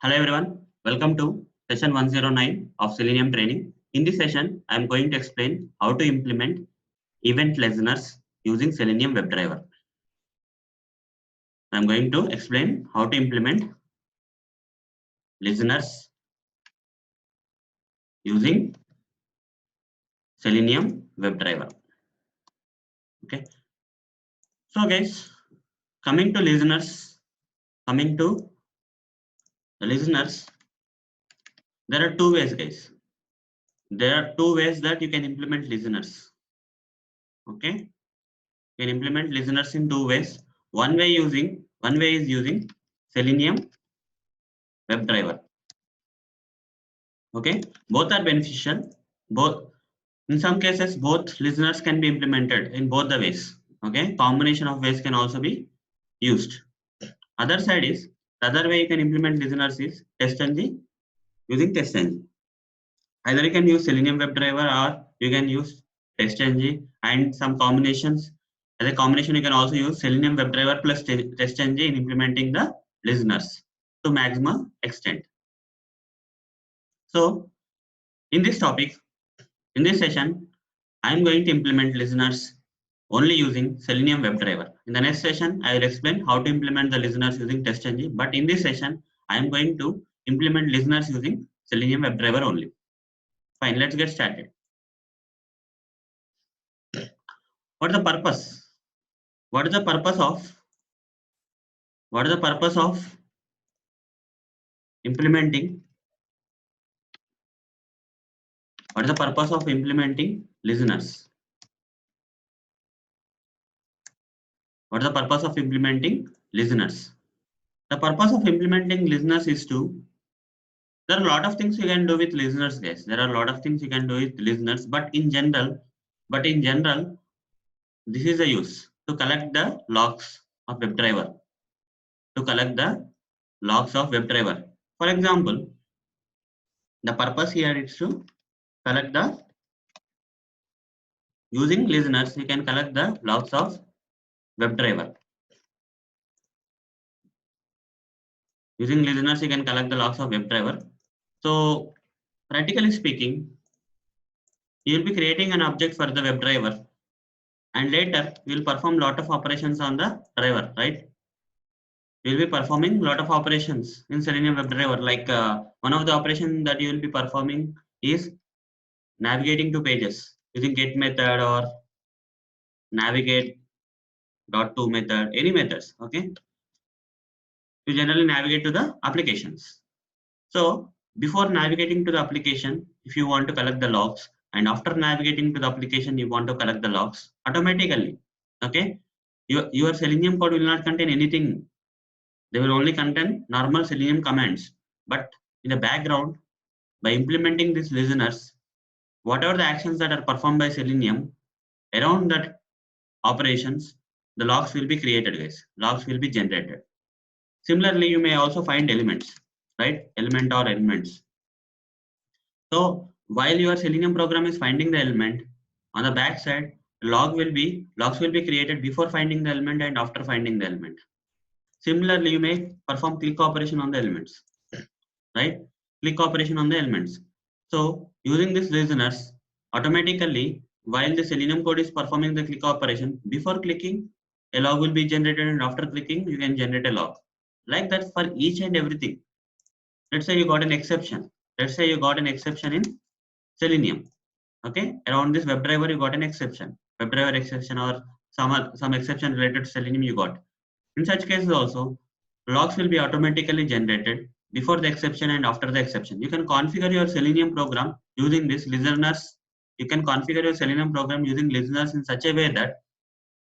Hello everyone, welcome to session 109 of Selenium training. In this session, I am going to explain how to implement event listeners using Selenium WebDriver. I am going to explain how to implement listeners using Selenium WebDriver. Okay. So guys, coming to the listeners, there are two ways, guys. There are two ways that you can implement listeners. Okay, you can implement listeners in two ways. One way is using Selenium WebDriver. Okay, both are beneficial. Both, in some cases, both listeners can be implemented in both the ways. Okay, combination of ways can also be used. Other side is the other way you can implement listeners is TestNG using TestNG. Either you can use Selenium WebDriver or you can use TestNG and some combinations. As a combination, you can also use Selenium WebDriver plus TestNG in implementing the listeners to maximum extent. So, in this session, I am going to implement listeners only using Selenium WebDriver. In the next session, I will explain how to implement the listeners using TestNG. But in this session, I am going to implement listeners using Selenium WebDriver only. Fine, let's get started. What is the purpose? What is the purpose of implementing? What is the purpose of implementing listeners? What is the purpose of implementing listeners? The purpose of implementing listeners is to, there are a lot of things you can do with listeners, guys. There are a lot of things you can do with listeners, but in general, this is the use to collect the logs of WebDriver. To collect the logs of WebDriver. For example, the purpose here is to collect the, using listeners, you can collect the logs of WebDriver. Using listeners, you can collect the logs of WebDriver. So, practically speaking, you will be creating an object for the WebDriver, and later you will perform lot of operations on the driver, right? You will be performing lot of operations in Selenium WebDriver. Like one of the operations that you will be performing is navigating to pages using get method or navigate.to method, any methods. Okay, you generally navigate to the applications. So before navigating to the application, if you want to collect the logs, and after navigating to the application, you want to collect the logs automatically. Okay, your Selenium code will not contain anything. They will only contain normal Selenium commands. But in the background, by implementing these listeners, whatever the actions that are performed by Selenium, around that operations, the logs will be created, guys. Logs will be generated. Similarly, you may also find elements, right? Element or elements. So while your Selenium program is finding the element, on the back side, logs will be created before finding the element and after finding the element. Similarly, you may perform click operation on the elements, right? Click operation on the elements. So using these listeners, automatically, while the Selenium code is performing the click operation, before clicking, a log will be generated, and after clicking, you can generate a log. Like that for each and everything. Let's say you got an exception. Let's say you got an exception in Selenium. Okay, around this WebDriver you got an exception, WebDriver exception, or some exception related to Selenium you got. In such cases also, logs will be automatically generated before the exception and after the exception. You can configure your Selenium program using this listeners. You can configure your Selenium program using listeners in such a way that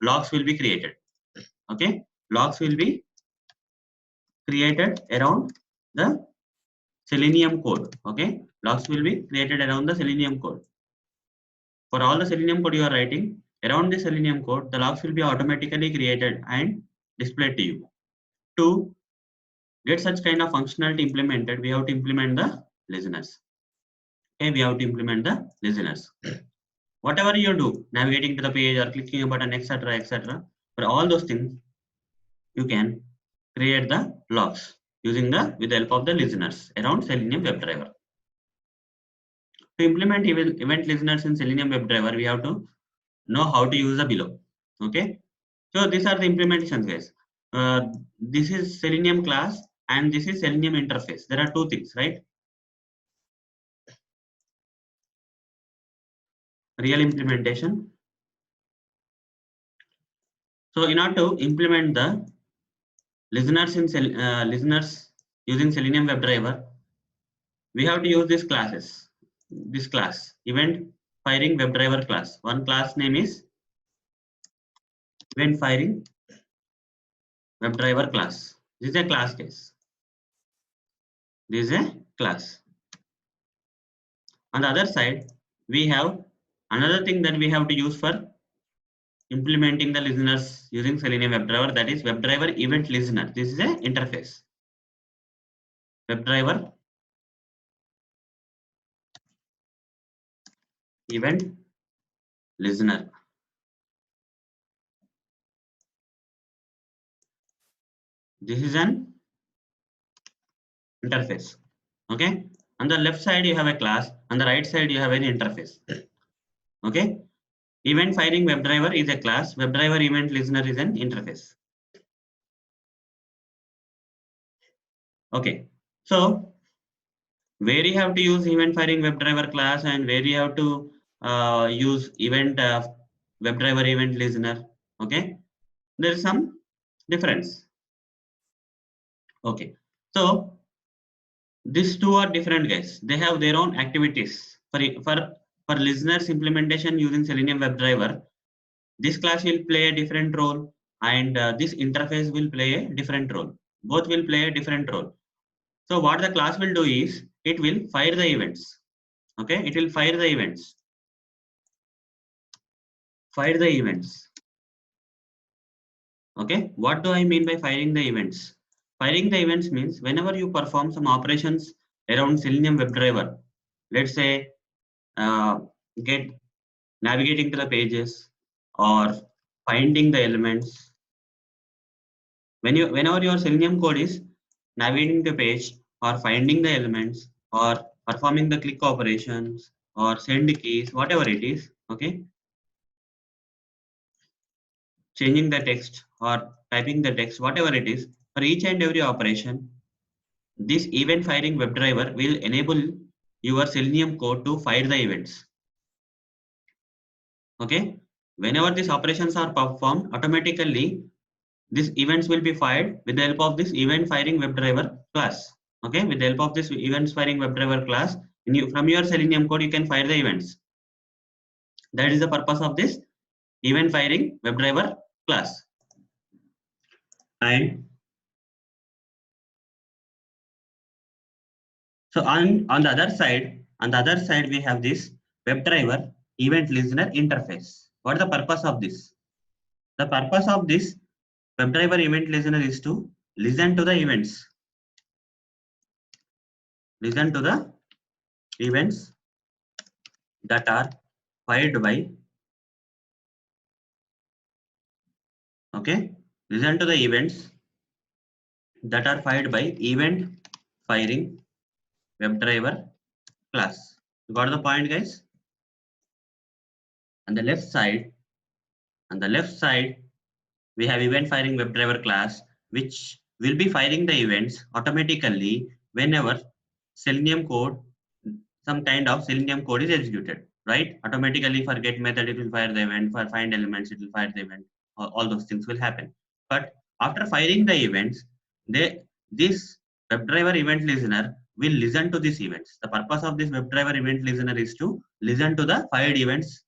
logs will be created. Okay, logs will be created around the Selenium code. Okay, logs will be created around the Selenium code. For all the Selenium code you are writing, around the Selenium code, the logs will be automatically created and displayed to you. To get such kind of functionality implemented, we have to implement the listeners. Okay, we have to implement the listeners. Whatever you do, navigating to the page or clicking a button, etc., etc., for all those things, you can create the logs. using with the help of the listeners around Selenium WebDriver. To implement event listeners in Selenium WebDriver, we have to know how to use the below. Okay, so these are the implementations, guys. This is Selenium class and this is Selenium interface. There are two things, right? Real implementation. So in order to implement the listeners listeners using Selenium WebDriver, we have to use these classes. This class, event firing WebDriver class. One class name is event firing WebDriver class. This is a class case. This is a class. On the other side, we have another thing that we have to use for implementing the listeners using Selenium WebDriver, that is WebDriver Event Listener. This is a interface. WebDriver Event Listener. This is an interface. Okay. On the left side you have a class. On the right side you have an interface. Okay. Event firing WebDriver is a class. WebDriver Event Listener is an interface. Okay. So where you have to use event firing WebDriver class and where you have to use event WebDriver Event Listener. Okay. There is some difference. Okay. So these two are different, guys. They have their own activities. For listeners implementation using Selenium WebDriver, this class will play a different role and this interface will play a different role. Both will play a different role. So what the class will do is it will fire the events. Okay, it will fire the events. Fire the events. Okay, what do I mean by firing the events? Firing the events means whenever you perform some operations around Selenium WebDriver, let's say uh, get navigating to the pages or finding the elements. Whenever your Selenium code is navigating the page or finding the elements or performing the click operations or send keys, whatever it is, okay, changing the text or typing the text, whatever it is, for each and every operation, this event firing WebDriver will enable your Selenium code to fire the events. Okay, whenever these operations are performed, automatically these events will be fired with the help of this event firing WebDriver class. Okay, with the help of this events firing WebDriver class, from your Selenium code, you can fire the events. That is the purpose of this event firing WebDriver class. And so on the other side, we have this WebDriver Event Listener interface. What is the purpose of this? The purpose of this WebDriver Event Listener is to listen to the events. Listen to the events that are fired by, okay, listen to the events that are fired by event firing WebDriver class. You got the point, guys? On the left side, we have event firing WebDriver class, which will be firing the events automatically whenever Selenium code, some kind of Selenium code is executed, right? Automatically for get method, it will fire the event. For find elements, it will fire the event. All those things will happen. But after firing the events, this WebDriver Event Listener will listen to these events. The purpose of this WebDriver Event Listener is to listen to the fired events.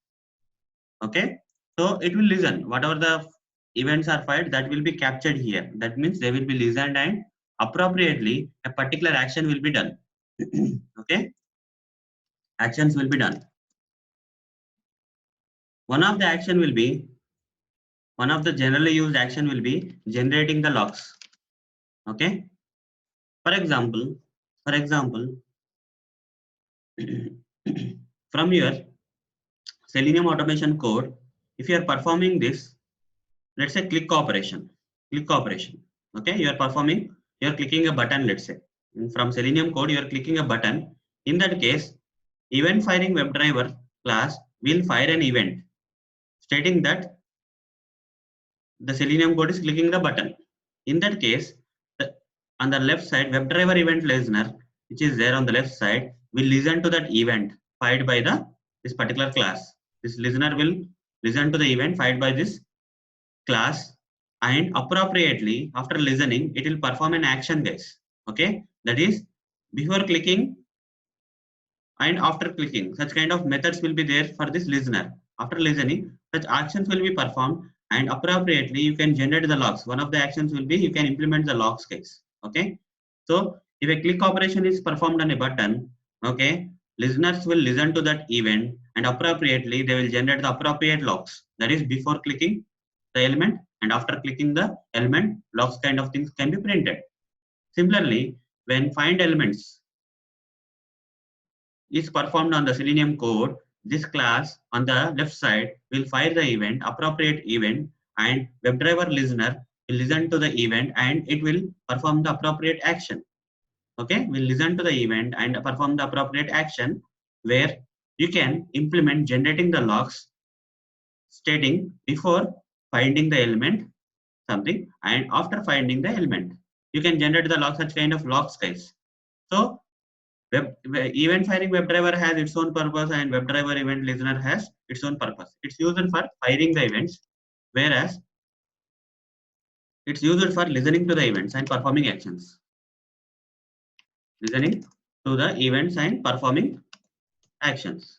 Okay, so it will listen whatever the events are fired, that will be captured here. That means they will be listened and appropriately a particular action will be done. Okay, actions will be done. One of the generally used action will be generating the logs. Okay, for example, from your Selenium automation code, if you are performing this, let's say click operation, okay, you are performing you are clicking a button, let's say. From Selenium code, you are clicking a button. In that case, EventFiringWebDriver class will fire an event stating that the Selenium code is clicking the button. In that case, on the left side, WebDriverEventListener, which is there on the left side, will listen to that event fired by this particular class. This listener will listen to the event fired by this class, and appropriately after listening, it will perform an action, guys. Okay, that is before clicking and after clicking. Such kind of methods will be there for this listener. After listening, such actions will be performed, and appropriately you can generate the logs. One of the actions will be you can implement the logs case. Okay, so if a click operation is performed on a button, okay, listeners will listen to that event, and appropriately they will generate the appropriate logs. That is before clicking the element and after clicking the element, logs kind of things can be printed. Similarly, when find elements is performed on the Selenium code, this class on the left side will fire the event, appropriate event, and WebDriver listener will listen to the event and it will perform the appropriate action. Okay, we'll listen to the event and perform the appropriate action where you can implement generating the logs stating before finding the element something and after finding the element. You can generate the log, such kind of logs, guys. So event firing WebDriver has its own purpose and WebDriver event listener has its own purpose. It's used for firing the events, whereas it's used for listening to the events and performing actions. Listening to the events and performing actions.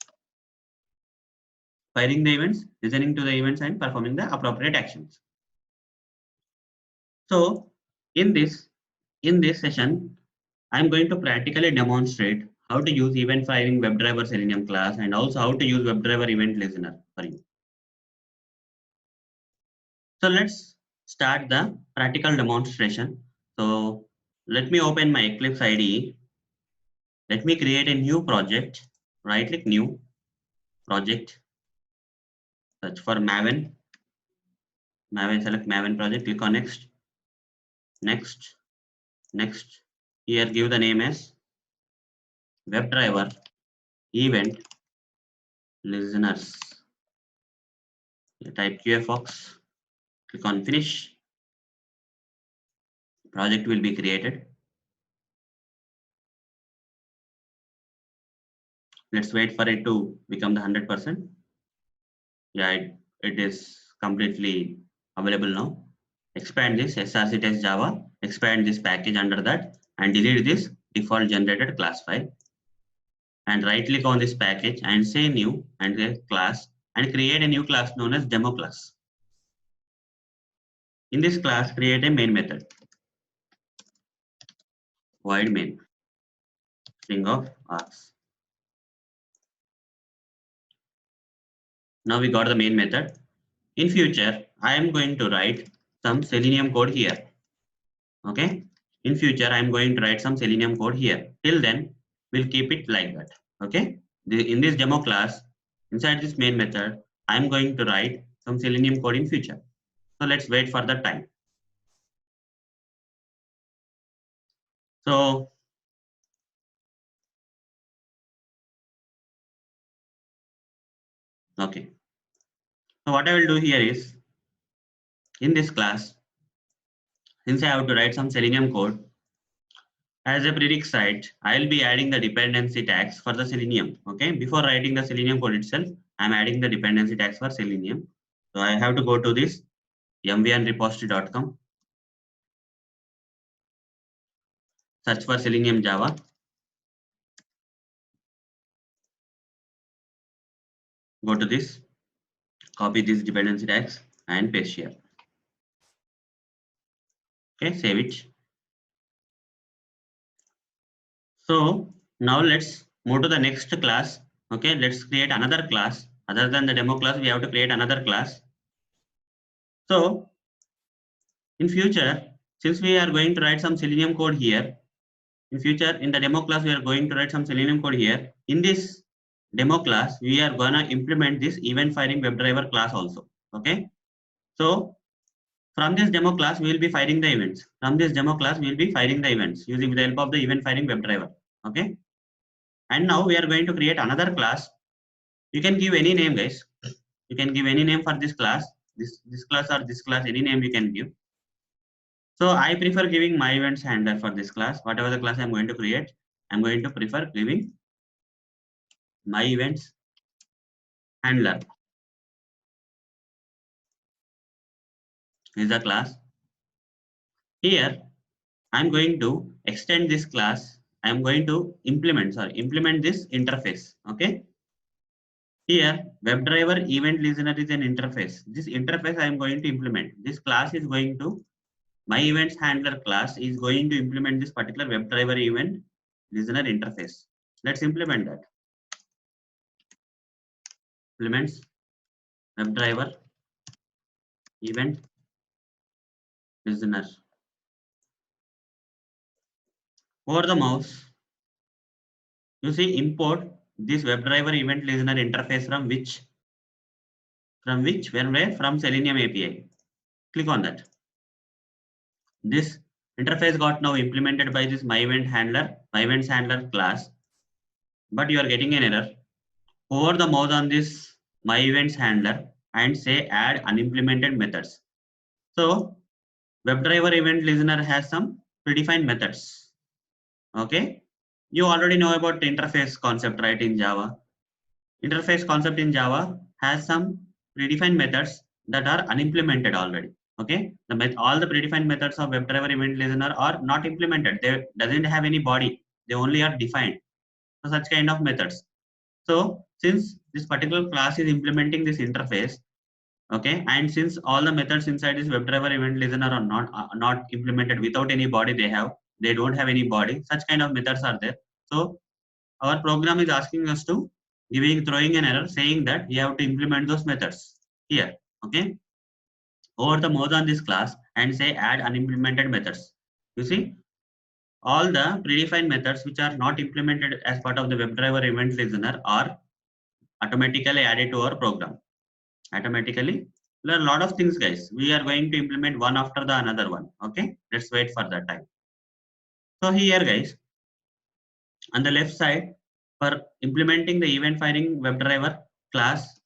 Firing the events, listening to the events and performing the appropriate actions. So in this session, I'm going to practically demonstrate how to use event firing WebDriver Selenium class and also how to use WebDriver event listener for you. So let's start the practical demonstration. So let me open my Eclipse IDE. Let me create a new project. Right click new project. Search for Maven. Select Maven project. Click on next. Next. Next. Here give the name as WebDriver Event Listeners. Type QAFox. Click on finish. Project will be created. Let's wait for it to become the 100%. Yeah, it is completely available now. Expand this src test Java, expand this package under that and delete this default generated class file. And right click on this package and say new and say class and create a new class known as demo class. In this class, create a main method. Void main string of args. Now we got the main method. In future, I am going to write some Selenium code here. Okay. In future, I am going to write some Selenium code here. Till then, we'll keep it like that. Okay. In this demo class, inside this main method, I am going to write some Selenium code in future. So let's wait for the time. So okay. So what I will do here is, in this class, since I have to write some Selenium code, as a prerequisite, I will be adding the dependency tags for the Selenium. Okay, before writing the Selenium code itself, I am adding the dependency tags for Selenium. So I have to go to this mvnrepository.com, search for Selenium Java. Go to this, copy these dependency tags and paste here. Okay, save it. So now let's move to the next class. Okay, let's create another class. Other than the demo class, we have to create another class. So in future, since we are going to write some Selenium code here, in future, in the demo class, we are going to write some Selenium code here. In this demo class, we are gonna implement this event firing WebDriver class also. Okay. So From this demo class, we will be firing the events. From this demo class, we will be firing the events using the help of the event firing WebDriver. Okay. And now we are going to create another class. You can give any name, guys. You can give any name for this class. This class or this class, any name you can give. So I prefer giving my events handler for this class. Whatever the class I'm going to create, I'm going to prefer giving my events handler is the class. Here I'm going to extend this class. I'm going to implement this interface. Okay. Here WebDriver event listener is an interface. This interface I am going to implement. This class is going to my events handler class is going to implement this particular WebDriver event listener interface. Let's implement that. Implements WebDriver event listener. Over the mouse, you see import this WebDriver event listener interface from which? From Selenium API. Click on that. This interface got now implemented by this my events handler class, but you are getting an error. Hover the mouse on this my events handler and say add unimplemented methods. So WebDriver event listener has some predefined methods. Okay, you already know about the interface concept, right? In Java, interface concept in Java has some predefined methods that are unimplemented already. Okay, all the predefined methods of WebDriver event listener are not implemented. They doesn't have any body. They only are defined. So such kind of methods. So since this particular class is implementing this interface, okay, and since all the methods inside this WebDriver event listener are not implemented without any body, they don't have any body. Such kind of methods are there. So our program is asking us to throwing an error saying that you have to implement those methods here. Okay, over the mouse on this class and say add unimplemented methods. You see all the predefined methods which are not implemented as part of the WebDriver event listener are automatically added to our program. Automatically, there are a lot of things, guys. We are going to implement one after the another one. Okay, let's wait for that time. So here, guys, on the left side, for implementing the event firing WebDriver class,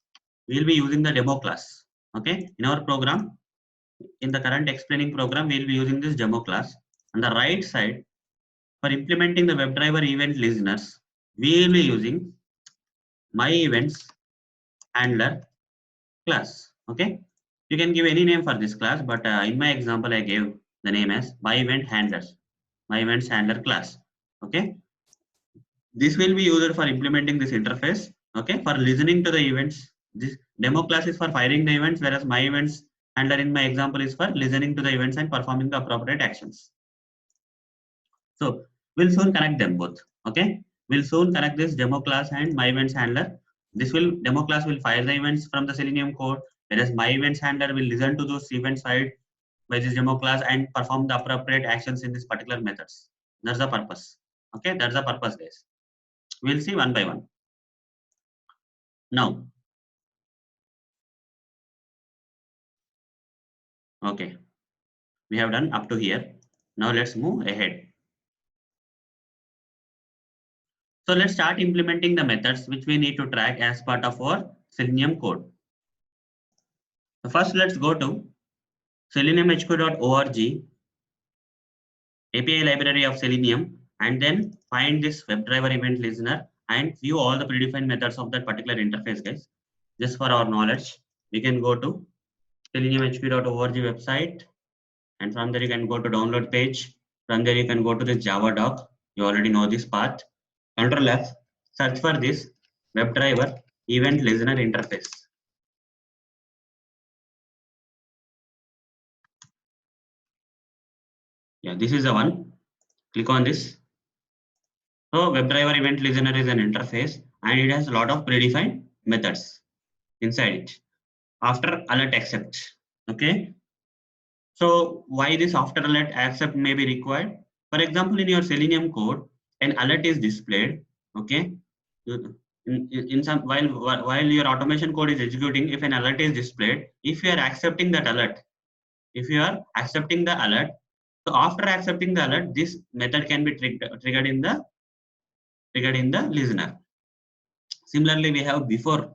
we'll be using the demo class. Okay, in our program, in the current explaining program, we'll be using this demo class. On the right side, for implementing the WebDriver event listeners, we will be using my events handler class. Okay, you can give any name for this class, but in my example, I gave the name as my event handlers, my events handler class. Okay, this will be used for implementing this interface. Okay, for listening to the events. This demo class is for firing the events, whereas my events handler in my example is for listening to the events and performing the appropriate actions. So we'll soon connect them both. Okay, we'll soon connect this demo class and my events handler. Demo class will fire the events from the Selenium code, whereas my events handler will listen to those events fired by this demo class and perform the appropriate actions in this particular methods. That's the purpose. Okay, that's the purpose, guys. We'll see one by one. Now, okay, we have done up to here. Now let's move ahead. So let's start implementing the methods which we need to track as part of our Selenium code. So first, let's go to seleniumhq.org API library of Selenium and then find this WebDriver event listener and view all the predefined methods of that particular interface, guys. Just for our knowledge, we can go to seleniumhq.org website, and from there you can go to download page. From there you can go to this Java doc. You already know this path. Control F, search for this WebDriver event listener interface. Yeah, this is the one. Click on this. So WebDriver event listener is an interface and it has a lot of predefined methods inside it. After alert accept. Okay. So why this after alert accept may be required? For example, in your Selenium code, an alert is displayed. Okay. In some while your automation code is executing, if an alert is displayed, if you are accepting that alert, if you are accepting the alert, so after accepting the alert, this method can be triggered in the listener. Similarly, we have before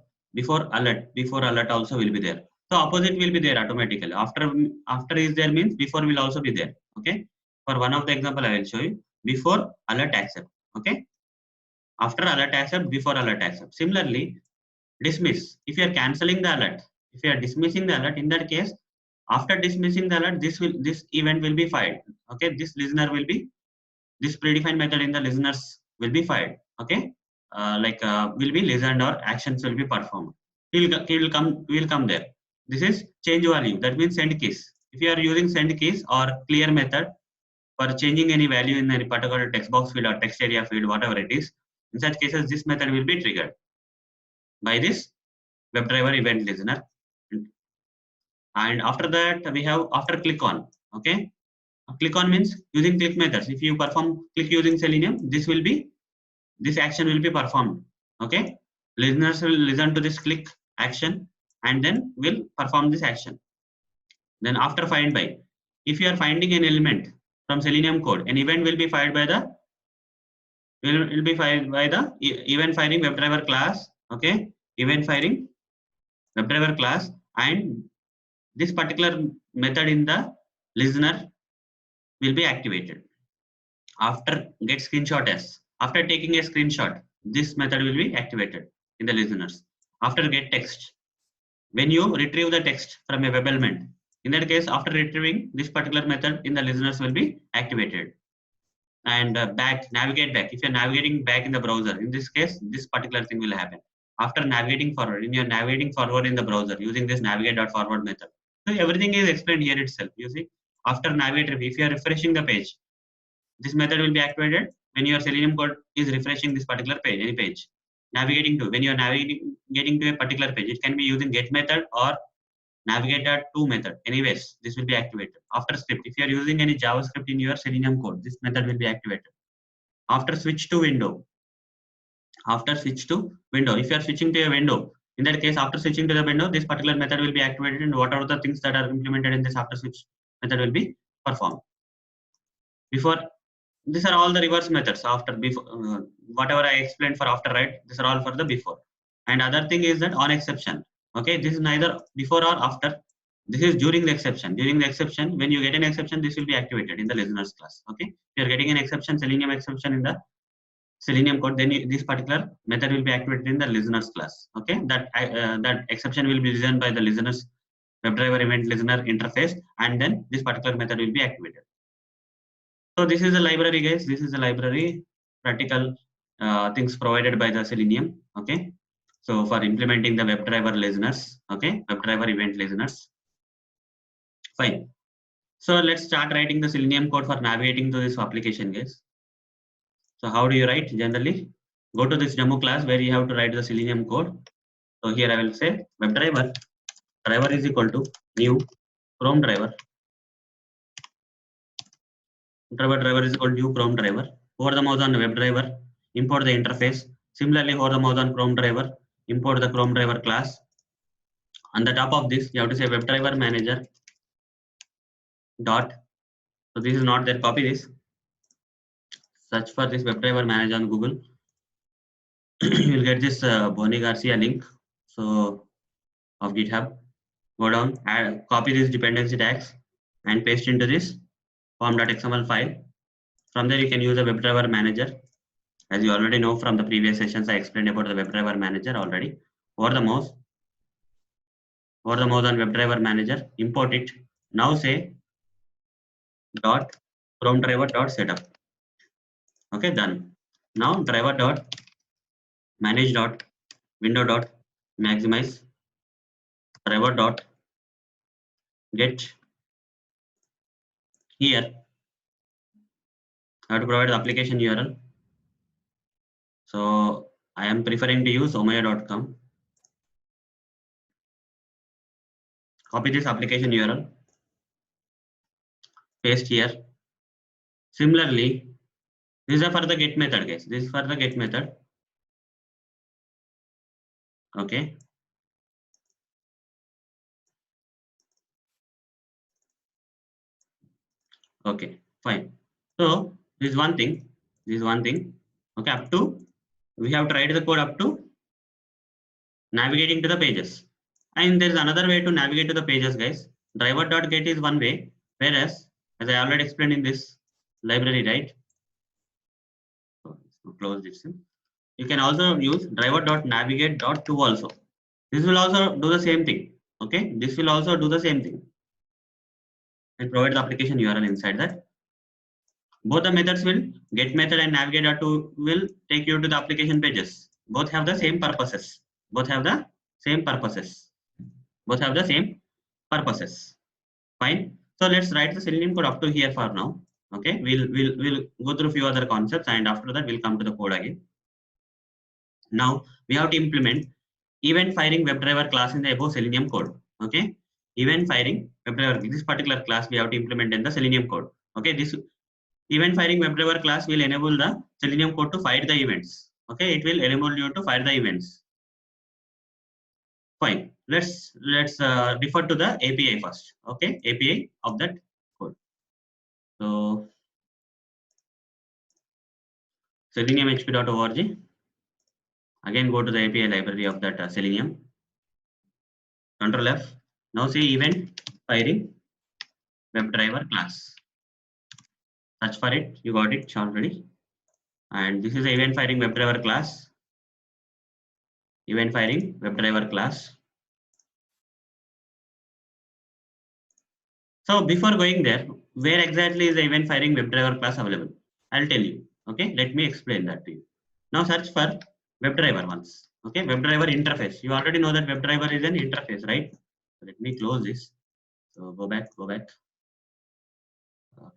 alert also will be there. So opposite will be there automatically. After is there means before will also be there. Okay. For one of the example, I will show you before alert accept. Okay. After alert accept, before alert accept. Similarly, dismiss. If you are canceling the alert, if you are dismissing the alert, in that case, after dismissing the alert, this event will be fired. Okay. This predefined method in the listeners will be fired. Okay. Will be listened or actions will be performed. Will come there. This is change value. That means send keys. If you are using send keys or clear method for changing any value in any particular text box field or text area field, whatever it is, in such cases, this method will be triggered by this WebDriver event listener. And after that, we have after click on. Okay. Click on means using click methods. If you perform click using Selenium, this action will be performed. Okay. Listeners will listen to this click action and then will perform this action. Then after find by, if you are finding an element from Selenium code, an event will be fired by the event firing WebDriver class. Okay. Event firing WebDriver class, and this particular method in the listener will be activated. After get screenshot as, after taking a screenshot, this method will be activated in the listeners. After get text, when you retrieve the text from a web element, in that case, after retrieving, this particular method in the listeners will be activated. And navigate back. If you're navigating back in the browser, in this case, this particular thing will happen. After navigating forward, in your navigating forward in the browser using this navigate.forward method. So everything is explained here itself. You see, after navigate, if you are refreshing the page, this method will be activated when your Selenium code is refreshing this particular page, any page. Navigating to, when you are navigating to a particular page, it can be using get method or navigate.to method. Anyways, this will be activated. After script, if you are using any JavaScript in your Selenium code, this method will be activated. After switch to window, if you are switching to a window, in that case, after switching to the window, this particular method will be activated, and whatever the things that are implemented in this after switch method will be performed. Before, these are all the reverse methods. After, before, whatever I explained for after, right? These are all for the before. And other thing is that on exception. Okay, this is neither before or after. This is during the exception. During the exception, when you get an exception, this will be activated in the listeners class. Okay, if you are getting an exception, Selenium exception in the Selenium code, then this particular method will be activated in the listeners class. Okay, that exception will be listened by the listeners WebDriver event listener interface, and then this particular method will be activated. So this is the library, guys. This is the library practical things provided by the Selenium. Okay, so for implementing the WebDriver listeners, okay, WebDriver event listeners. Fine. So let's start writing the Selenium code for navigating to this application, guys. So how do you write generally? Go to this demo class where you have to write the Selenium code. So here I will say WebDriver driver is equal to new Chrome driver. WebDriver is equal to new Chrome driver. Hover the mouse on the WebDriver, import the interface. Similarly, hover the mouse on Chrome driver, import the Chrome driver class. On the top of this, you have to say WebDriver manager dot. So this is not there. Copy this. Search for this WebDriver manager on Google. You will get this Bonnie Garcia link. So of GitHub. Go down, copy this dependency tags and paste into this form.xml file. From there, you can use a WebDriver manager. As you already know from the previous sessions, I explained about the WebDriver manager already. Over the mouse on WebDriver manager, import it. Now say dot Chrome driver dot setup. Okay, done. Now driver dot manage dot window dot maximize driver dot get. Here I have to provide the application URL. So I am preferring to use omaya.com. Copy this application URL, paste here. Similarly, this is for the get method, guys. This is for the get method. Okay. Okay, fine. So this is one thing. This is one thing. Okay, up to we have tried the code up to navigating to the pages. And there is another way to navigate to the pages, guys. Driver.get is one way, whereas as I already explained in this library, right? So close this. You can also use driver.navigate.to also. This will also do the same thing. Okay, this will also do the same thing and provide the application URL inside that. Both the methods will get method and navigate.to will take you to the application pages. Both have the same purposes. Both have the same purposes. Both have the same purposes. Fine. So let's write the Selenium code up to here for now. Okay, we'll go through a few other concepts and after that we'll come to the code again. Now we have to implement event firing WebDriver class in the above Selenium code. Okay, event firing WebDriver, this particular class we have to implement in the Selenium code. Okay, this event firing WebDriver class will enable the Selenium code to fire the events. Okay, it will enable you to fire the events. Fine. Let's refer to the API first. Okay, API of that code. So seleniumhp.org. Again, go to the API library of that Selenium. Control F. Now see event firing WebDriver class. Search for it. You got it already. And this is the event firing WebDriver class. Event firing WebDriver class. So before going there, where exactly is the event firing WebDriver class available? I'll tell you. Okay, let me explain that to you. Now search for WebDriver once. Okay, WebDriver interface. You already know that WebDriver is an interface, right? Let me close this. So go back.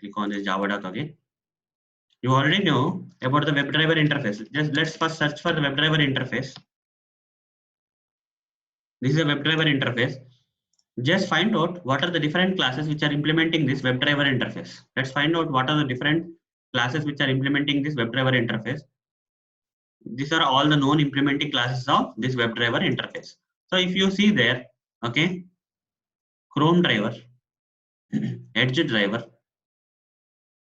Click on this Java doc again. You already know about the WebDriver interface. Just let's first search for the WebDriver interface. This is a WebDriver interface. Just find out what are the different classes which are implementing this WebDriver interface. Let's find out what are the different classes which are implementing this WebDriver interface. These are all the known implementing classes of this WebDriver interface. So if you see there, okay, Chrome driver, Edge driver,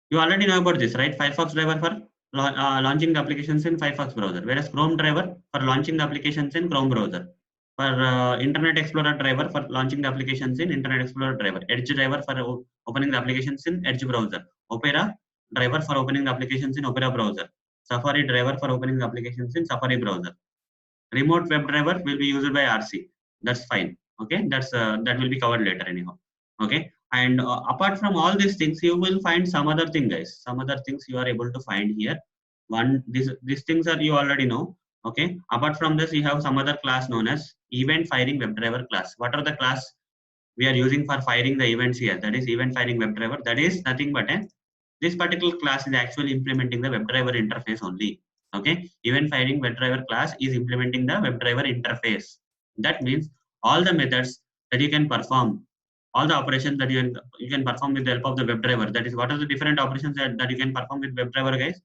you already know about this, right? Firefox driver for launching the applications in Firefox browser, whereas Chrome driver for launching the applications in Chrome browser. For Internet Explorer driver for launching the applications in Internet Explorer driver. Edge driver for opening the applications in Edge browser. Opera driver for opening the applications in Opera browser. Safari driver for opening the applications in Safari browser. Remote web driver will be used by RC. That's fine. Okay, that will be covered later anyhow. Okay, and apart from all these things, you will find some other thing, guys. Some other things you are able to find here. One, these things are you already know. Okay, apart from this, you have some other class known as event firing WebDriver class. What are the class we are using for firing the events here? That is event firing WebDriver. That is nothing but this particular class is actually implementing the WebDriver interface only. Okay, event firing WebDriver class is implementing the WebDriver interface. That means all the methods that you can perform, all the operations that you can perform with the help of the WebDriver. That is, what are the different operations that you can perform with WebDriver, guys?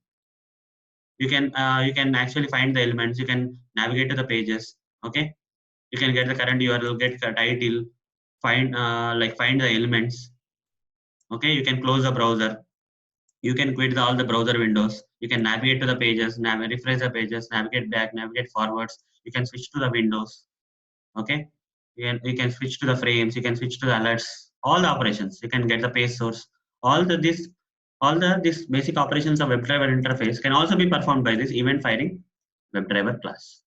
You can actually find the elements. You can navigate to the pages. Okay, you can get the current URL, get the title, find the elements. Okay, you can close the browser. You can quit all the browser windows. You can navigate to the pages, refresh the pages, navigate back, navigate forwards. You can switch to the windows. Okay, you can switch to the frames. You can switch to the alerts. All the operations. You can get the page source. This basic operations of WebDriver interface can also be performed by this event firing WebDriver class.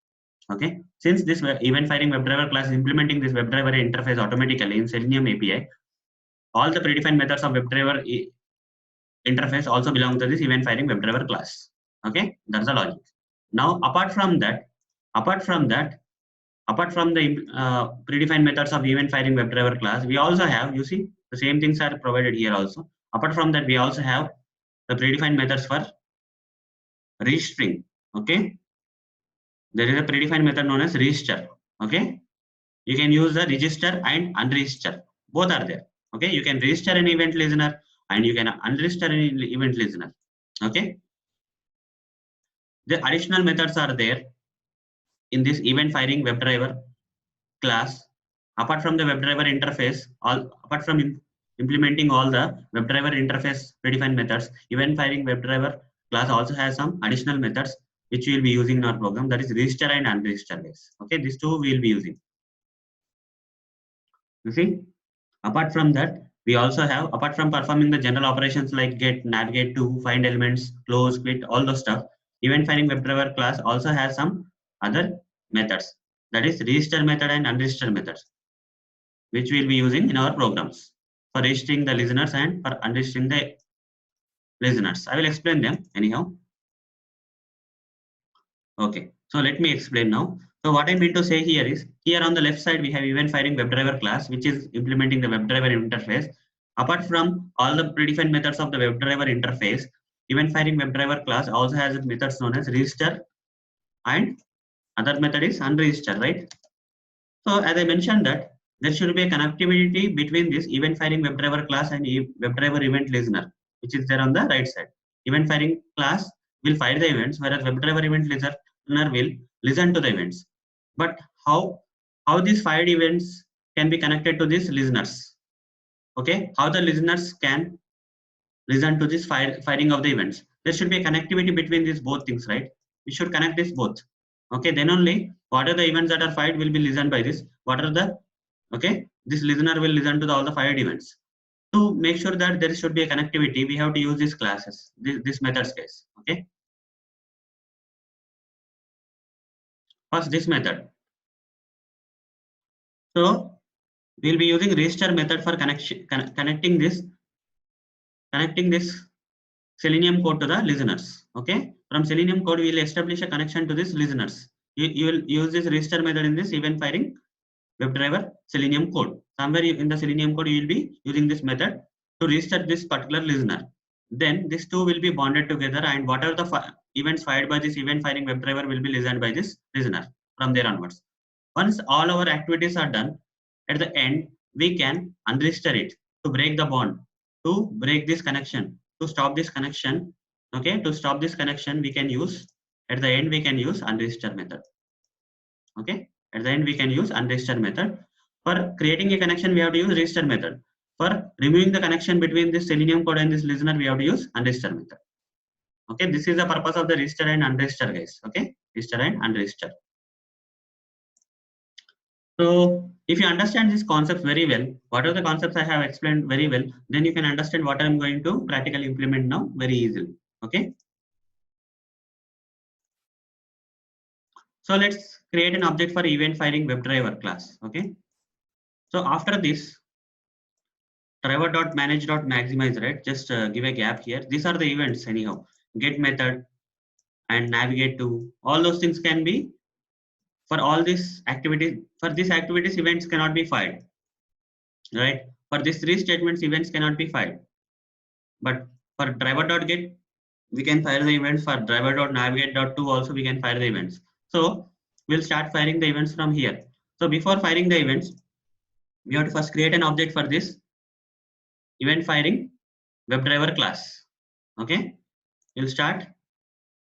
Okay, since this event firing WebDriver class is implementing this WebDriver interface automatically in Selenium API, all the predefined methods of WebDriver interface also belong to this event firing WebDriver class. Okay, that's the logic. Now, apart from the predefined methods of event firing WebDriver class, we also have, you see, the same things are provided here also. Apart from that, we also have the predefined methods for registering. Okay, there is a predefined method known as register. Okay, you can use the register and unregister. Both are there. Okay, you can register an event listener and you can unregister an event listener. Okay, the additional methods are there in this event firing WebDriver class. Apart from the WebDriver interface, apart from implementing all the WebDriver interface predefined methods. Event firing WebDriver class also has some additional methods which we will be using in our program, that is register and unregister base. Okay, these two we will be using. You see, apart from that, we also have, apart from performing the general operations like get, navigate to, find elements, close, quit, all those stuff, event firing WebDriver class also has some other methods, that is register method and unregister methods, which we will be using in our programs for registering the listeners and for unregistering the listeners. I will explain them anyhow. Okay, so let me explain now. So what I mean to say here is, here on the left side we have event firing WebDriver class, which is implementing the WebDriver interface. Apart from all the predefined methods of the WebDriver interface, event firing WebDriver class also has methods known as register and other method is unregister, right? So as I mentioned that there should be a connectivity between this event firing WebDriver class and WebDriver event listener, which is there on the right side. Event firing class will fire the events, whereas WebDriver event listener will listen to the events. But how these fired events can be connected to these listeners? Okay, how the listeners can listen to this firing of the events? There should be a connectivity between these both things, right? We should connect this both. Okay, then only what are the events that are fired will be listened by this. What are the, okay, this listener will listen to all the fired events. To make sure that there should be a connectivity, we have to use these classes, this methods case. Okay, first this method. So we'll be using register method for connecting this Selenium code to the listeners. Okay, from Selenium code we will establish a connection to this listeners. You will use this register method in this event firing WebDriver Selenium code. Somewhere in the Selenium code you will be using this method to register this particular listener. Then these two will be bonded together, and whatever the events fired by this event firing WebDriver will be listened by this listener from there onwards. Once all our activities are done, at the end we can unregister it to break the bond, to break this connection, to stop this connection. Okay, to stop this connection we can use, at the end we can use unregister method. Okay, at the end we can use unregister method. For creating a connection we have to use register method. For removing the connection between this Selenium code and this listener we have to use unregister method. Okay, this is the purpose of the register and unregister, guys. Okay, register and unregister. So if you understand these concepts very well, what are the concepts I have explained very well, then you can understand what I'm going to practically implement now very easily. Okay. So let's create an object for event firing WebDriver class. Okay. So after this, driver.manage.maximize, right? Just give a gap here. These are the events anyhow. Get method and navigate to, all those things can be for all these activities. For these activities, events cannot be fired, right? For these three statements, events cannot be fired. But for driver.get, we can fire the events. For driver.navigate.to also we can fire the events. So we'll start firing the events from here. So before firing the events, we have to first create an object for this event firing WebDriver class. Okay, we'll start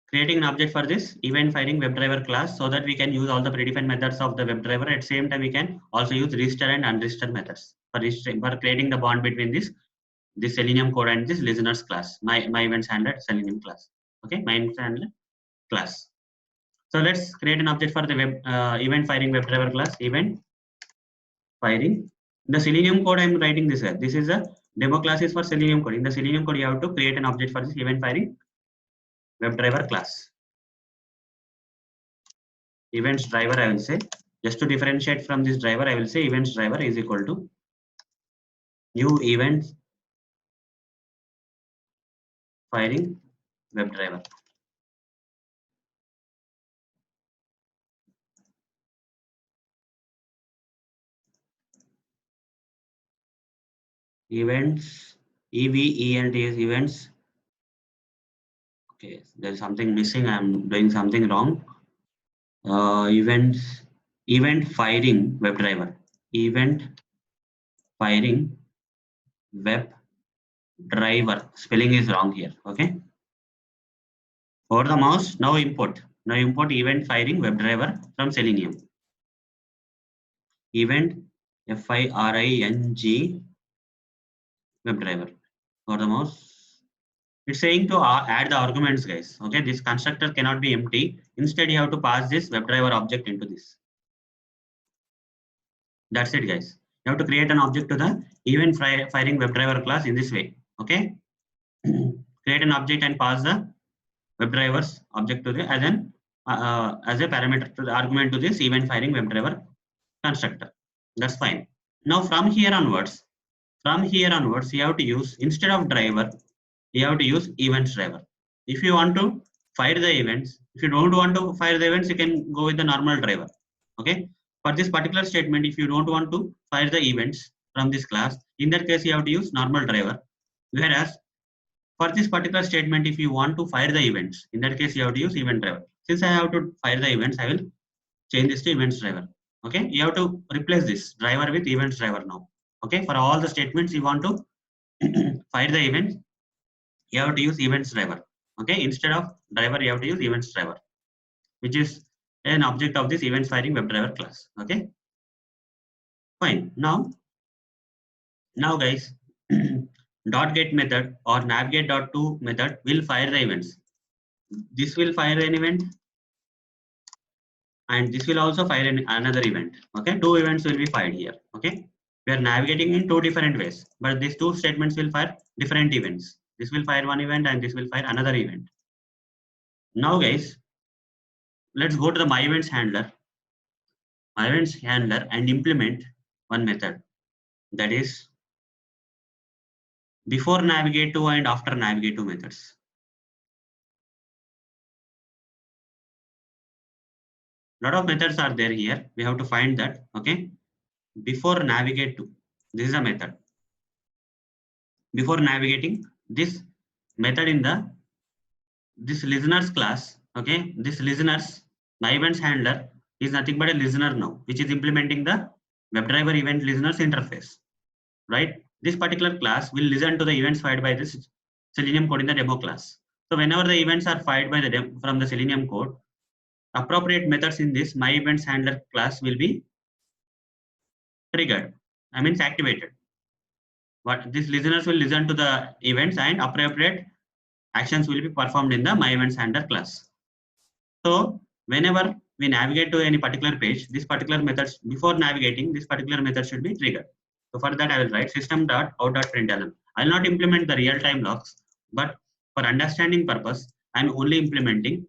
creating an object for this event firing WebDriver class, so that we can use all the predefined methods of the WebDriver. At the same time, we can also use register and unregister methods for creating the bond between this Selenium code and this listeners class. My events handler Selenium class. Okay, my events handler class. So let's create an object for the event firing WebDriver class. Event firing. The Selenium code I'm writing this here. This is a demo classes for Selenium code. In the Selenium code, you have to create an object for this event firing WebDriver class. Events driver, I will say, just to differentiate from this driver, I will say events driver is equal to new events firing WebDriver. Events, EVENT is events. Okay, there is something missing. I'm doing something wrong. Event firing WebDriver. Event firing WebDriver. Spelling is wrong here. Okay. For the mouse, now import. Now import event firing WebDriver from Selenium. Event FIRING WebDriver for the mouse. It's saying to add the arguments, guys. Okay, this constructor cannot be empty. Instead, you have to pass this WebDriver object into this. That's it, guys. You have to create an object to the event firing WebDriver class in this way. Okay, create an object and pass the WebDrivers object to the as a parameter to the argument to this event firing WebDriver constructor. That's fine. Now from here onwards, you have to use, instead of driver, you have to use events driver. If you want to fire the events, if you don't want to fire the events, you can go with the normal driver. Okay. For this particular statement, if you don't want to fire the events from this class, in that case, you have to use normal driver. Whereas for this particular statement, if you want to fire the events, in that case, you have to use event driver. Since I have to fire the events, I will change this to events driver. Okay. You have to replace this driver with events driver now. Okay. For all the statements you want to fire the events, you have to use events driver. Okay, instead of driver, you have to use events driver, which is an object of this event firing WebDriver class. Okay, fine. Now guys, dot get method or navigate.to method will fire the events. This will fire an event, and this will also fire another event. Okay, two events will be fired here. Okay, we are navigating in two different ways, but these two statements will fire different events. This will fire one event, and this will fire another event. Now, guys, let's go to the my events handler and implement one method, that is before navigate to and after navigate to methods. Lot of methods are there here. We have to find that. Okay, before navigate to, this is a method. Before navigating, this method in this listeners class. Okay, this listeners, my events handler is nothing but a listener now, which is implementing the WebDriver event listeners interface. Right? This particular class will listen to the events fired by this Selenium code in the demo class. So whenever the events are fired by the from the Selenium code, appropriate methods in this my events handler class will be triggered. I mean activated. But these listeners will listen to the events and appropriate actions will be performed in the my events handler class. So whenever we navigate to any particular page, this particular method, before navigating, this particular method should be triggered. So for that, I will write system.out.println. I will not implement the real-time logs, but for understanding purpose, I am only implementing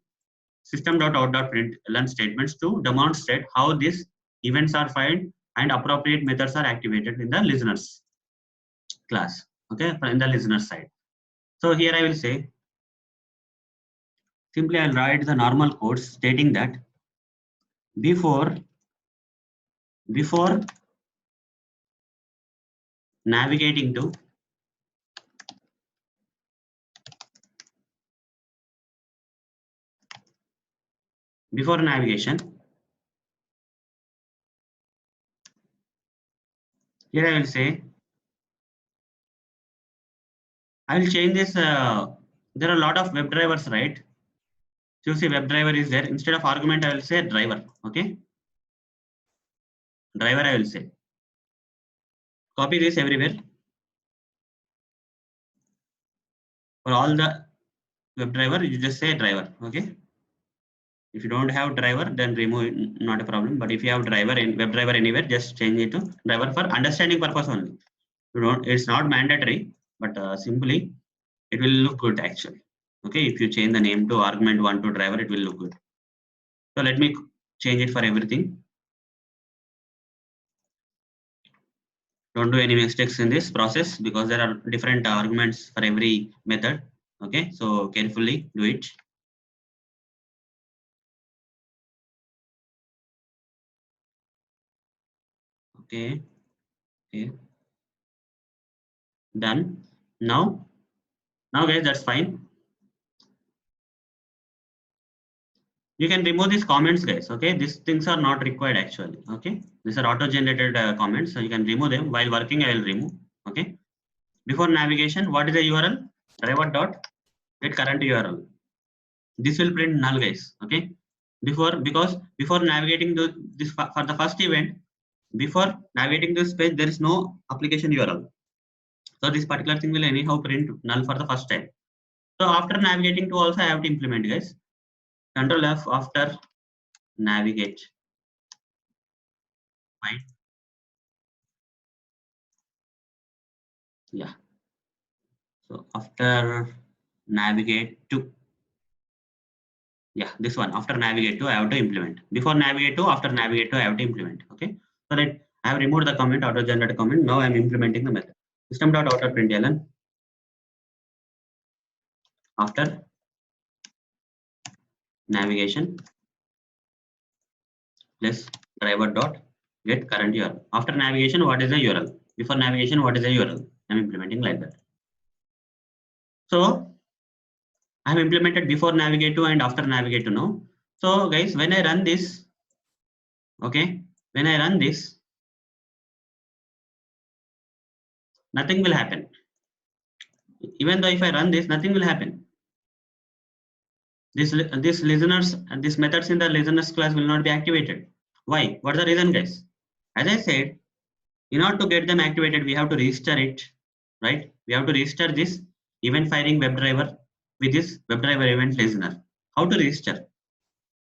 system.out.println statements to demonstrate how these events are fired and appropriate methods are activated in the listeners class. Okay, in the listener side. So here I will say, simply I'll write the normal code stating that before navigating to before navigation, here I will say, I will change this. There are a lot of web drivers, right? So you see WebDriver is there. Instead of argument, I will say driver. Okay, driver I will say. Copy this everywhere. For all the WebDriver, you just say driver. Okay. If you don't have driver, then remove it, not a problem. But if you have driver in WebDriver anywhere, just change it to driver for understanding purpose only. You don't. It's not mandatory, but simply it will look good actually. Okay, if you change the name to argument1 to driver, it will look good. So let me change it for everything. Don't do any mistakes in this process because there are different arguments for every method. Okay, so carefully do it. Okay, done. Now guys, that's fine. You can remove these comments, guys. Okay, these things are not required actually. Okay, these are auto-generated comments, so you can remove them. While working, I will remove. Okay, before navigation, what is the URL? Driver dot get current URL. This will print null, guys. Okay, because before navigating this for the first event, before navigating this page, there is no application URL. So this particular thing will anyhow print null for the first time. So after navigating to also I have to implement, guys. Control F after navigate. Fine. Yeah. So after navigate to, yeah, this one after navigate to I have to implement. Before navigate to, after navigate to I have to implement. Okay. So that I have removed the comment, auto generate comment. Now I am implementing the method. System.out.println after navigation plus driver dot get current URL. After navigation, what is the URL? Before navigation, what is the URL? I'm implementing like that. So I have implemented before navigate to and after navigate to now. So guys, when I run this, okay, when I run this, nothing will happen. Even though if I run this, nothing will happen. This listeners and these methods in the listeners class will not be activated. Why? What is the reason, guys? As I said, in order to get them activated, we have to register it, right? We have to register this event firing WebDriver with this WebDriver event listener. How to register?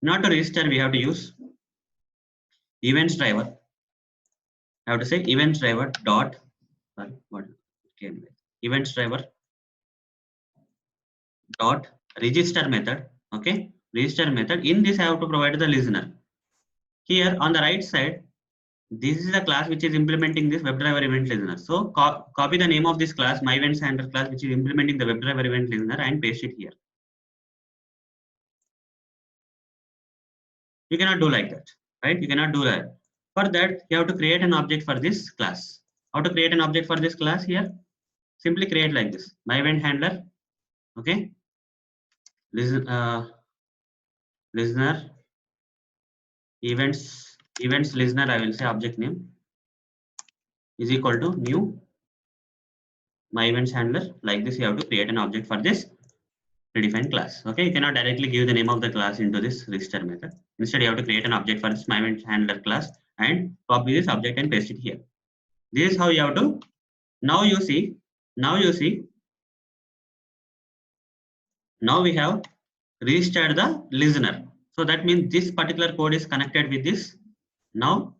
In order to register, we have to use events driver. I have to say events driver dot, sorry, what came with events driver dot register method. Okay, register method. In this, I have to provide the listener. Here on the right side, this is the class which is implementing this WebDriver event listener. So copy the name of this class, my events handler class, which is implementing the WebDriver event listener, and paste it here. You cannot do like that, right? You cannot do that. For that, you have to create an object for this class. How to create an object for this class here? Simply create like this. My event handler, okay? Listener events listener. I will say object name is equal to new my events handler. Like this, you have to create an object for this predefined class. Okay, you cannot directly give the name of the class into this register method. Instead, you have to create an object for this my event handler class and copy this object and paste it here. This is how you have to. Now you see. Now you see. Now we have registered the listener. So that means this particular code is connected with this. Now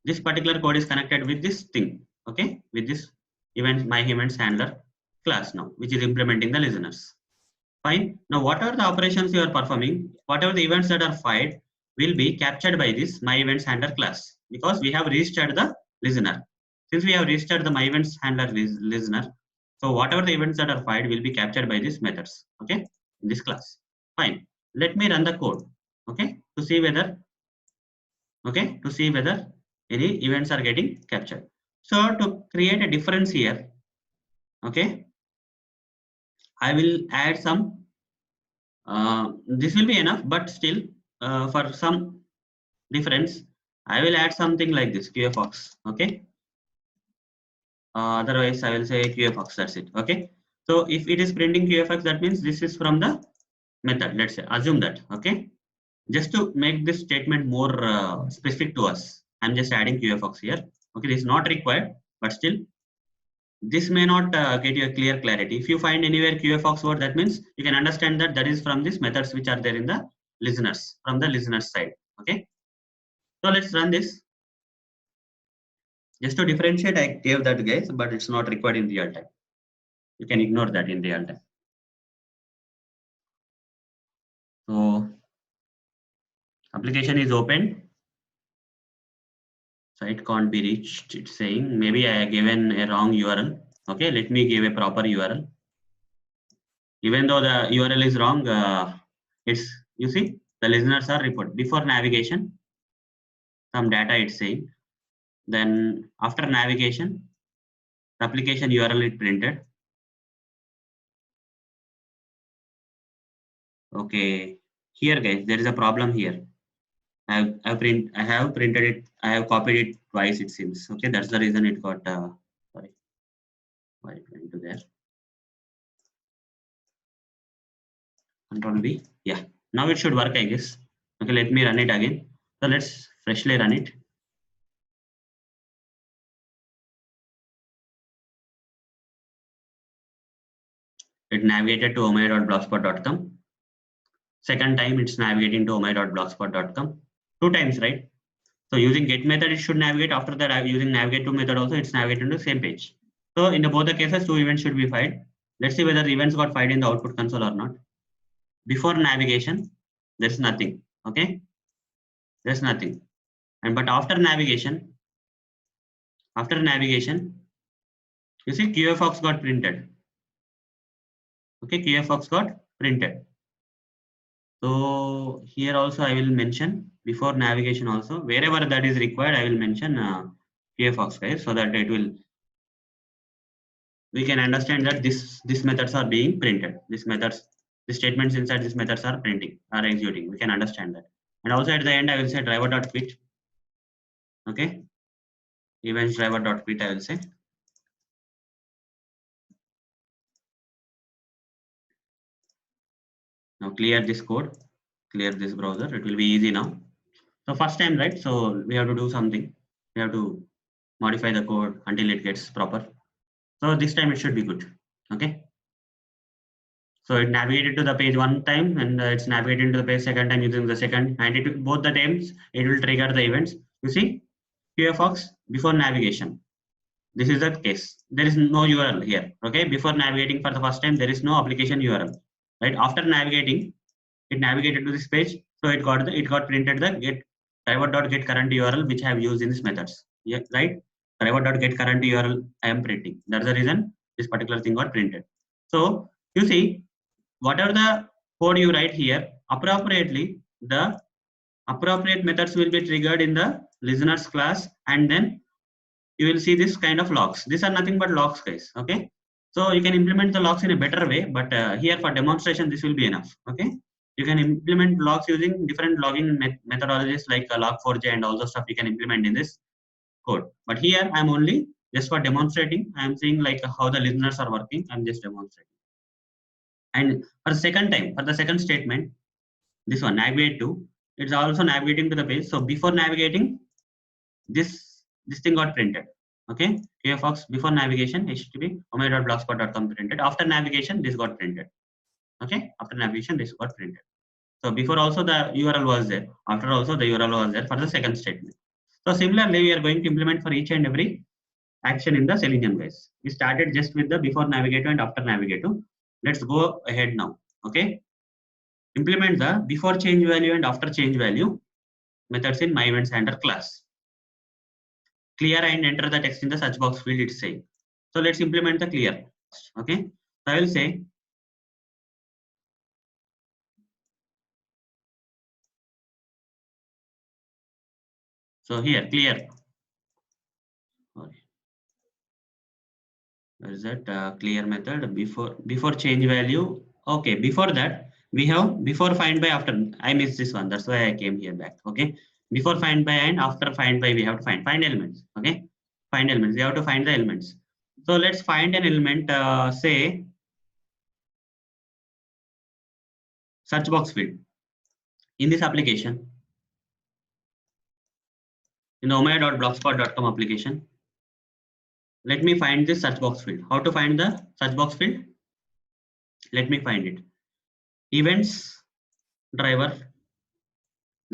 this particular code is connected with this thing. Okay, with this event my events handler class now, which is implementing the listeners. Fine. Now, whatever the operations you are performing, whatever the events that are fired will be captured by this my events handler class because we have registered the listener. Since we have registered the my events handler listener, so whatever the events that are fired will be captured by these methods. Okay, in this class. Fine. Let me run the code. Okay, to see whether any events are getting captured. So to create a difference here, okay, I will add some. This will be enough, but still, for some difference, I will add something like this QAFox. Okay. Otherwise, I will say QAFox. That's it. Okay. So if it is printing QAFox, that means this is from the method. Let's say assume that. Okay. Just to make this statement more specific to us, I'm just adding QAFox here. Okay. This is not required, but still, this may not get you a clear clarity. If you find anywhere QAFox word, that means you can understand that that is from these methods which are there in the listeners, from the listeners side. Okay. So let's run this. Just to differentiate, I gave that, guys, but it's not required in real time. You can ignore that in real time. So application is opened. Site can't be reached. It's saying maybe I have given a wrong URL. Okay, let me give a proper URL. Even though the URL is wrong, it's, you see, the listeners are reported before navigation. Some data it's saying. Then after navigation, the application URL is printed. Okay, here guys, there is a problem here. I have printed it. I have copied it twice. It seems okay. That's the reason it got. Sorry, why it went to there. Control V. Yeah. Now it should work, I guess. Okay. Let me run it again. So let's freshly run it. it navigated to omai.blogspot.com. Second time it's navigating to omai.blogspot.com. 2 times, right? So using get method, it should navigate. After that, using navigate to method also, it's navigating to the same page. So in both the cases, 2 events should be filed. Let's see whether the events got filed in the output console or not. Before navigation, there's nothing. Okay, there's nothing. And but after navigation, you see QAFox got printed. Okay, QAFox got printed. So here also I will mention before navigation also, wherever that is required, I will mention QAFox, guys, so that it will, we can understand that these methods are being printed. These methods, the statements inside these methods are printing, are executing. We can understand that. And also at the end, I will say driver.quit. Okay, events driver.quit, I will say. Now clear this code, clear this browser. It will be easy now. So first time, right? So we have to do something. We have to modify the code until it gets proper. So this time it should be good. Okay. So it navigated to the page 1 time, and it's navigated to the page 2nd time using the second, and it both the times it will trigger the events. You see, QAFox before navigation. This is the case. There is no URL here. Okay. Before navigating for the first time, there is no application URL. Right. After navigating, it navigated to this page. So it got printed the get driver.get current URL, which I have used in these methods. Yeah, right? Driver.get current URL I am printing. That's the reason this particular thing got printed. So you see, whatever the code you write here, appropriately the appropriate methods will be triggered in the listeners class, and then you will see this kind of logs. These are nothing but logs, guys. Okay. So you can implement the logs in a better way, but here for demonstration, this will be enough. Okay. You can implement logs using different logging methodologies like log4j and all the stuff you can implement in this code. But here I'm only just for demonstrating. I'm seeing like how the listeners are working. I'm just demonstrating. And for the second time, for the second statement, this one navigate to, it's also navigating to the page. So before navigating, this thing got printed. Okay, QAFox before navigation, http omai.blogspot.com printed. After navigation, this got printed. Okay, after navigation, this got printed. So before also the URL was there. After also the URL was there for the second statement. So similarly, we are going to implement for each and every action in the Selenium, guys. We started just with the before navigator and after navigator. Let's go ahead now. Okay, implement the before change value and after change value methods in my events handler class. Clear and enter the text in the search box field, it's saying. So let's implement the clear. Okay, so I will say so here clear. Where is that clear method before change value? Okay, before that we have before find by after. I missed this one, that's why I came here back. Okay, before find by and after find by we have to find elements. Okay, find elements, we have to find the elements. So let's find an element, say search box field in this application, in the omai.blogspot.com application. Let me find this search box field. How to find the search box field? Let me find it. Events driver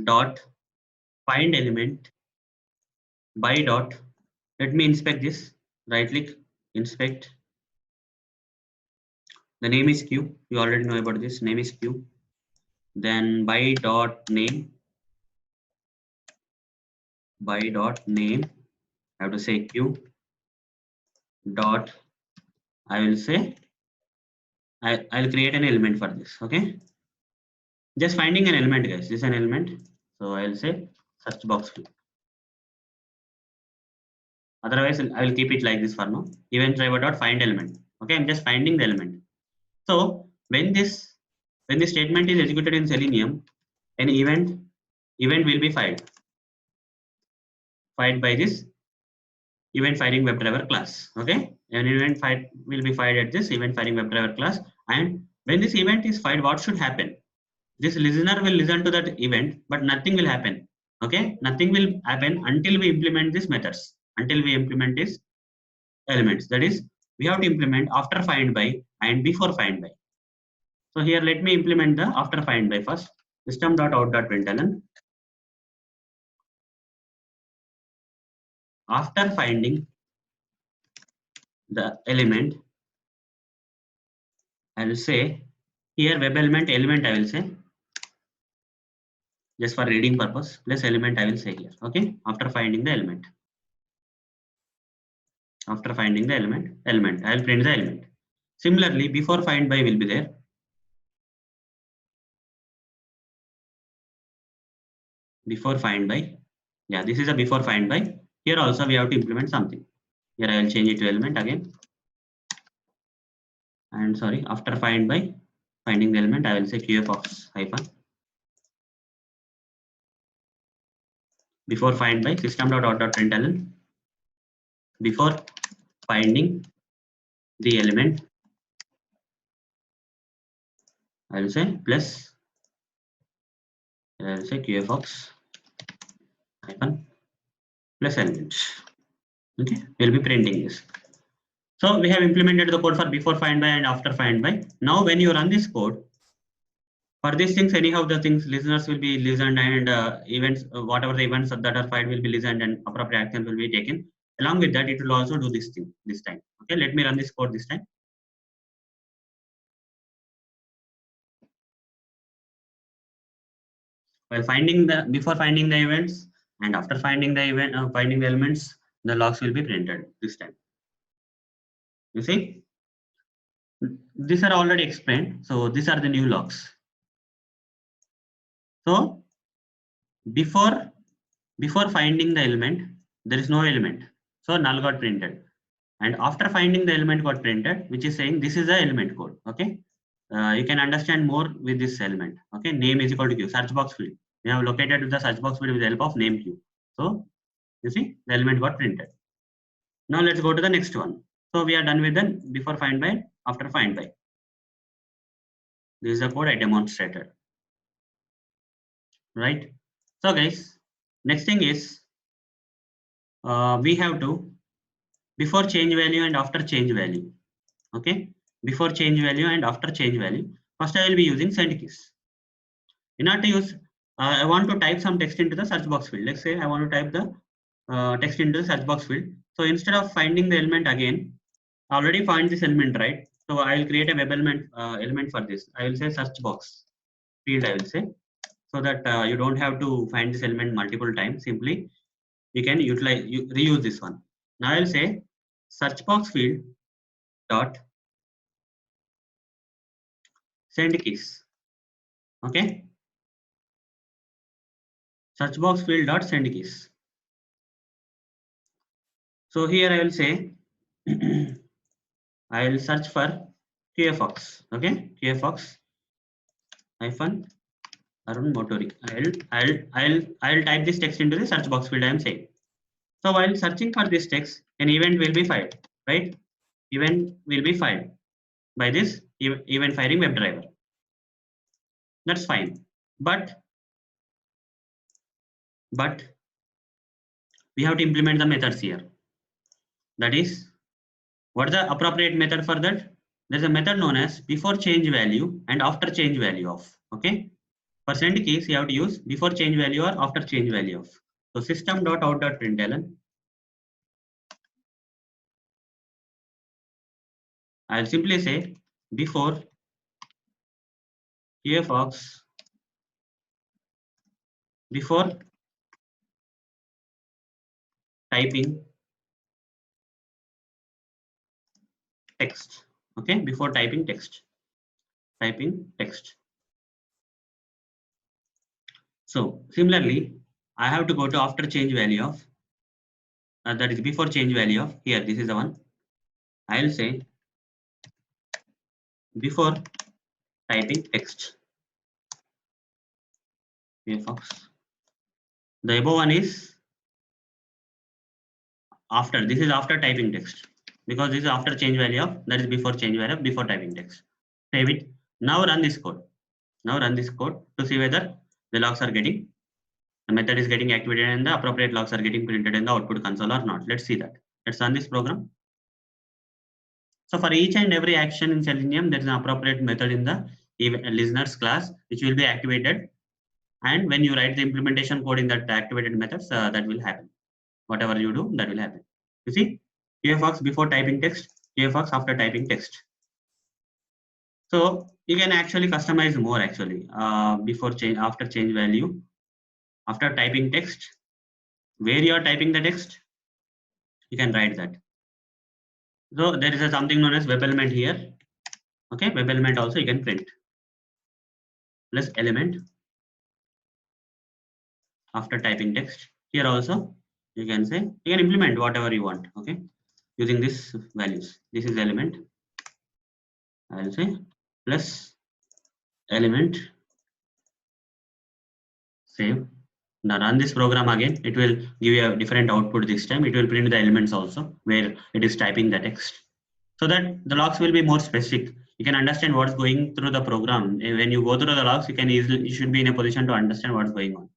dot find element by dot. Let me inspect this. Right click, inspect. The name is Q. You already know about this. Name is Q. Then by dot name. By dot name. I have to say Q dot. I will say I'll create an element for this. Okay. Just finding an element, guys. This is an element. So I'll say search box field. Otherwise, I will keep it like this for now. Event driver dot find element. Okay, I'm just finding the element. So when this statement is executed in Selenium, an event will be filed by this EventFiringWebDriver class. Okay, an event will be filed at this EventFiringWebDriver class. And when this event is filed, what should happen? This listener will listen to that event, but nothing will happen. Okay, nothing will happen until we implement these methods, until we implement these elements. That is, we have to implement after find by and before find by. So here let me implement the after find by first. System.out.println. After finding the element, I will say here web element I will say, just for reading purpose, plus element I will say here. Okay, after finding the element. After finding the element, I will print the element. Similarly, before find by will be there. Before find by, yeah, this is a before find by. Here also we have to implement something. Here I will change it to element again. And sorry, after find by finding the element, I will say QAFox hyphen. Before find by system.out.println. Before finding the element, I will say plus, I will say QAFox hyphen plus element. Okay, we'll be printing this. So we have implemented the code for before find by and after find by. Now when you run this code, for these things, anyhow the things listeners will be listened and events, whatever the events that are filed will be listened and appropriate action will be taken. Along with that, it will also do this thing this time. Okay, let me run this code this time. While finding the before finding the events and after finding the event, finding the elements, the logs will be printed this time. You see, these are already explained. So these are the new logs. So before finding the element, there is no element, so null got printed. And after finding the element got printed, which is saying this is the element code. Okay, you can understand more with this element. Okay, name is equal to q, search box field. We have located the search box field with the help of name q. So you see the element got printed. Now let's go to the next one. So we are done with the before find by, after find by. This is the code I demonstrated. Right. So guys, next thing is we have to before change value and after change value. Okay, before change value and after change value. First I will be using send keys. In order to use, I want to type some text into the search box field. Let's say I want to type the text into the search box field. So instead of finding the element again, I already find this element, right? So I will create a web element element for this. I will say search box field, I will say, so that you don't have to find this element multiple times. Simply you can utilize, reuse this one. Now I will say search box field dot send keys. Okay, search box field dot send keys. So here I will say I will search for QAFox. Okay, QAFox hyphen Arun Motori. I'll type this text into the search box field I am saying. So while searching for this text, an event will be filed, right? Event will be filed by this event firing WebDriver. That's fine, but we have to implement the methods here. That is, what is the appropriate method for that? There's a method known as before change value and after change value of. Okay, for send keys you have to use before change value or after change value of. So system.out.println, I'll simply say before QAFox, before typing text. Okay, before typing text. So similarly, I have to go to after change value of, that is before change value of. Here, this is the one. I will say before typing text. QAFox. The above one is after. This is after typing text, because this is after change value of, that is before change value of, before typing text. Save it. Now run this code. To see whether the logs are getting, the method is getting activated and the appropriate logs are getting printed in the output console or not. Let's see that. Let's run this program. So for each and every action in Selenium, there is an appropriate method in the listeners class, which will be activated. And when you write the implementation code in that activated methods, that will happen. Whatever you do, that will happen. You see, QAFox before typing text, QAFox after typing text. So you can actually customize more actually before change, after change value, after typing text, where you are typing the text, you can write that. So there is a something known as web element here. Okay, web element also you can print plus element after typing text. Here also you can say you can implement whatever you want. Okay, using this values. This is element. I will say plus element save. Now run this program again. It will give you a different output this time. It will print the elements also where it is typing the text, so that the logs will be more specific. You can understand what's going through the program. When you go through the logs, you should be in a position to understand what's going on.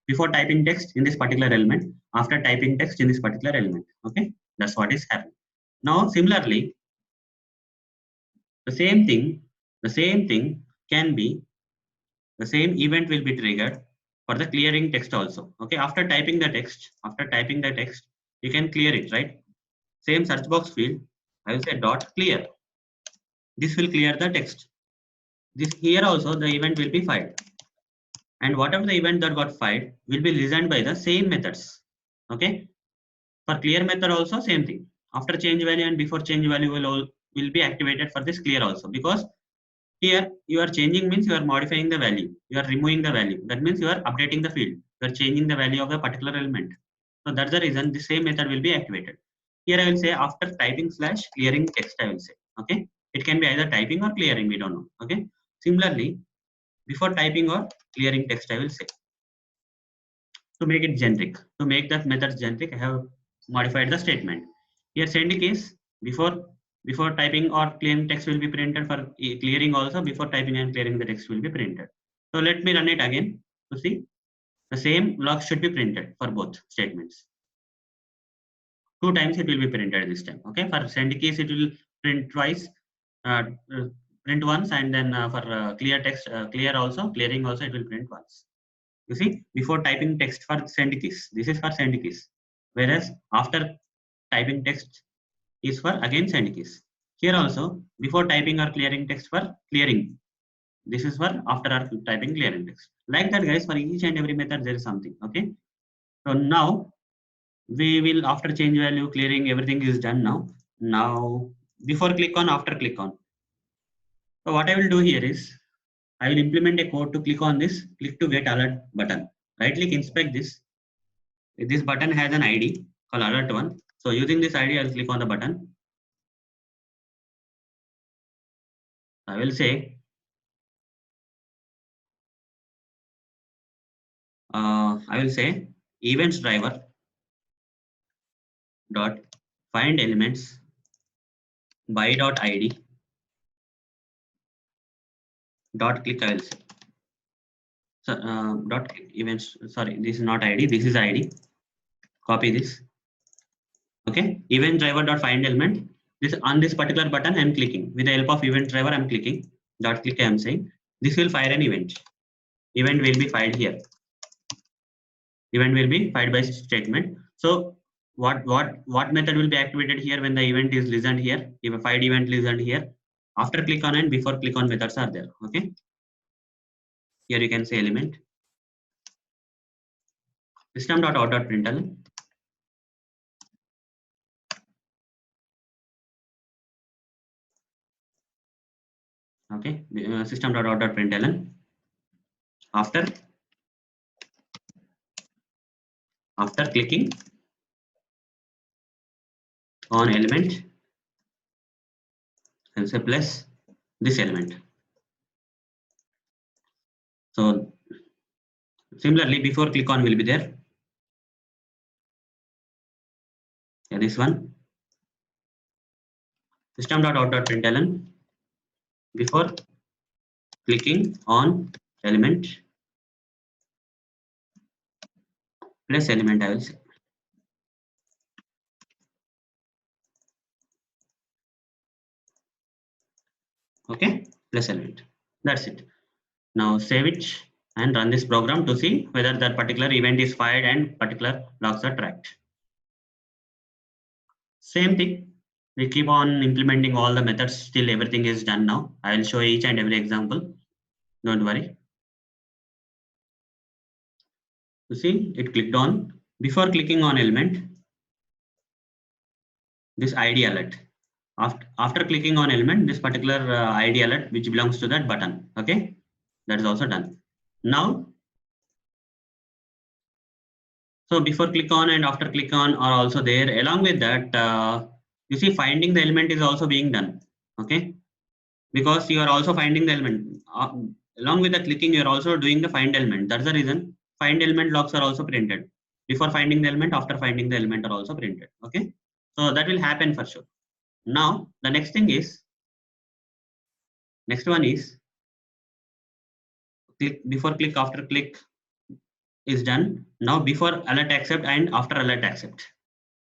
Before typing text in this particular element, after typing text in this particular element. Okay, that's what is happening. Now similarly, the same thing can be, the same event will be triggered for the clearing text also. Okay, after typing the text, you can clear it, right? Same search box field, I will say dot clear. This will clear the text. This here also the event will be filed, and whatever the event that got filed will be listened by the same methods. Okay, for clear method also same thing. After change value and before change value will be activated for this clear also, because here you are changing means you are modifying the value, you are removing the value. That means you are updating the field, you are changing the value of a particular element. So that's the reason the same method will be activated. Here I will say after typing slash clearing text, I will say. Okay, it can be either typing or clearing, we don't know. Okay, similarly before typing or clearing text, I will say. To make it generic, to make that method generic, I have modified the statement. Here send case, before typing or clearing text will be printed, for clearing also before typing and clearing the text will be printed. So let me run it again to see. The same log should be printed for both statements. 2 times it will be printed this time. Okay, for send case it will print twice, uh, uh, print once, and then for clear text, clearing also it will print once. You see, before typing text for send keys, this is for send keys, whereas after typing text is for again send keys. Here also before typing or clearing text for clearing, this is for after or typing clearing text. Like that guys, for each and every method there is something. Okay, so now we will, after change value, clearing, everything is done now. Now before click on, after click on. So what I will do here is I will implement a code to click on this, click to get alert button. Right click, inspect this. This button has an ID called alert one. So using this ID, I'll click on the button. I will say, events driver dot find elements by dot ID dot click. I will say, so dot events. Sorry, this is not ID. This is ID. Copy this. Okay, event driver dot find element. This on this particular button, I'm clicking with the help of event driver. I'm clicking dot click. I'm saying this will fire an event. Event will be fired here. Event will be fired by statement. So what method will be activated here when the event is listened here? If a fired event listened here, after click on and before click on methods are there. Okay. Here you can say element system.out.println. Okay, system.out.println. After clicking on element, and say plus this element. So similarly, before click on will be there. Yeah, this one system.out.println before clicking on element plus element, I will say. Okay, plus element. That's it. Now save it and run this program to see whether that particular event is fired and particular logs are tracked. Same thing. We keep on implementing all the methods till everything is done now. I will show each and every example. Don't worry. You see, it clicked on. Before clicking on element, this ID alert. After clicking on element, this particular ID alert which belongs to that button. Okay, that is also done. Now, so before click on and after click on are also there. Along with that, you see finding the element is also being done. Okay, because you are also finding the element. Along with the clicking, you are also doing the find element. That's the reason find element logs are also printed. Before finding the element, after finding the element are also printed. Okay, so that will happen for sure. Now the next thing is, next one is click before click after click is done. Now before alert accept and after alert accept.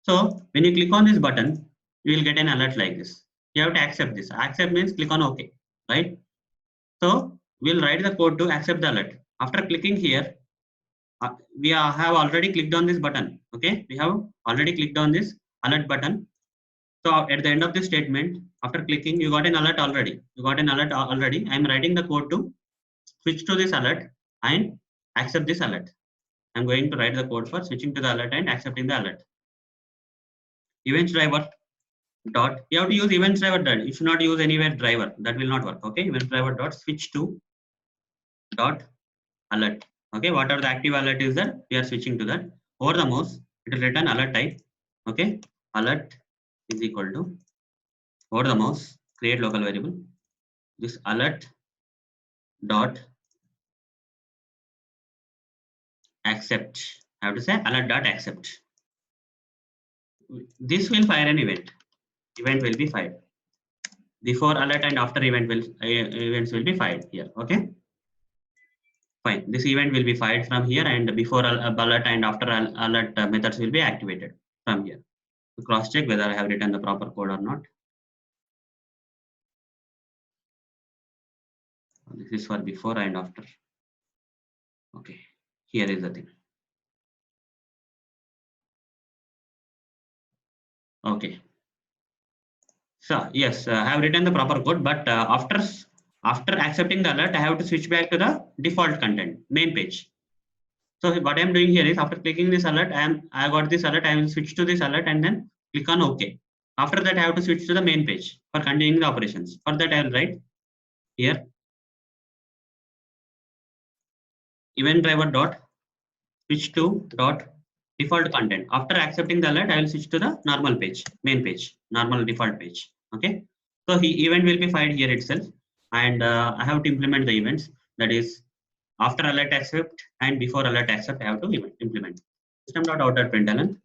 So when you click on this button, you will get an alert like this. You have to accept this. Accept means click on OK, right? So we'll write the code to accept the alert. After clicking here, we have already clicked on this button. Okay, we have already clicked on this alert button. So at the end of this statement, after clicking, you got an alert already. You got an alert already. I'm writing the code to switch to this alert and accept this alert. I'm going to write the code for switching to the alert and accepting the alert. Events driver dot, you have to use events driver dot. You should not use anywhere driver. That will not work. Okay, events driver dot switch to dot alert. Okay, whatever the active alert is that we are switching to that. Over the mouse, it will return alert type. Okay, alert is equal to, over the mouse, create local variable. This alert dot accept. I have to say alert dot accept. This will fire an event. Event will be fired. Before alert and after event will events will be fired here. Okay, fine. This event will be fired from here, and before alert and after alert methods will be activated from here. To cross check whether I have written the proper code or not. This is for before and after. Okay, here is the thing. Okay, so yes, I have written the proper code, but after accepting the alert, I have to switch back to the default content main page. So what I am doing here is, after clicking this alert, I got this alert. I will switch to this alert and then click on OK. After that, I have to switch to the main page for continuing the operations. For that, I will write here event driver dot switch to dot default content. After accepting the alert, I will switch to the normal page, main page, normal default page. Okay. So event will be fired here itself, and I have to implement the events. That is, after alert accept and before alert accept, I have to implement system.out.println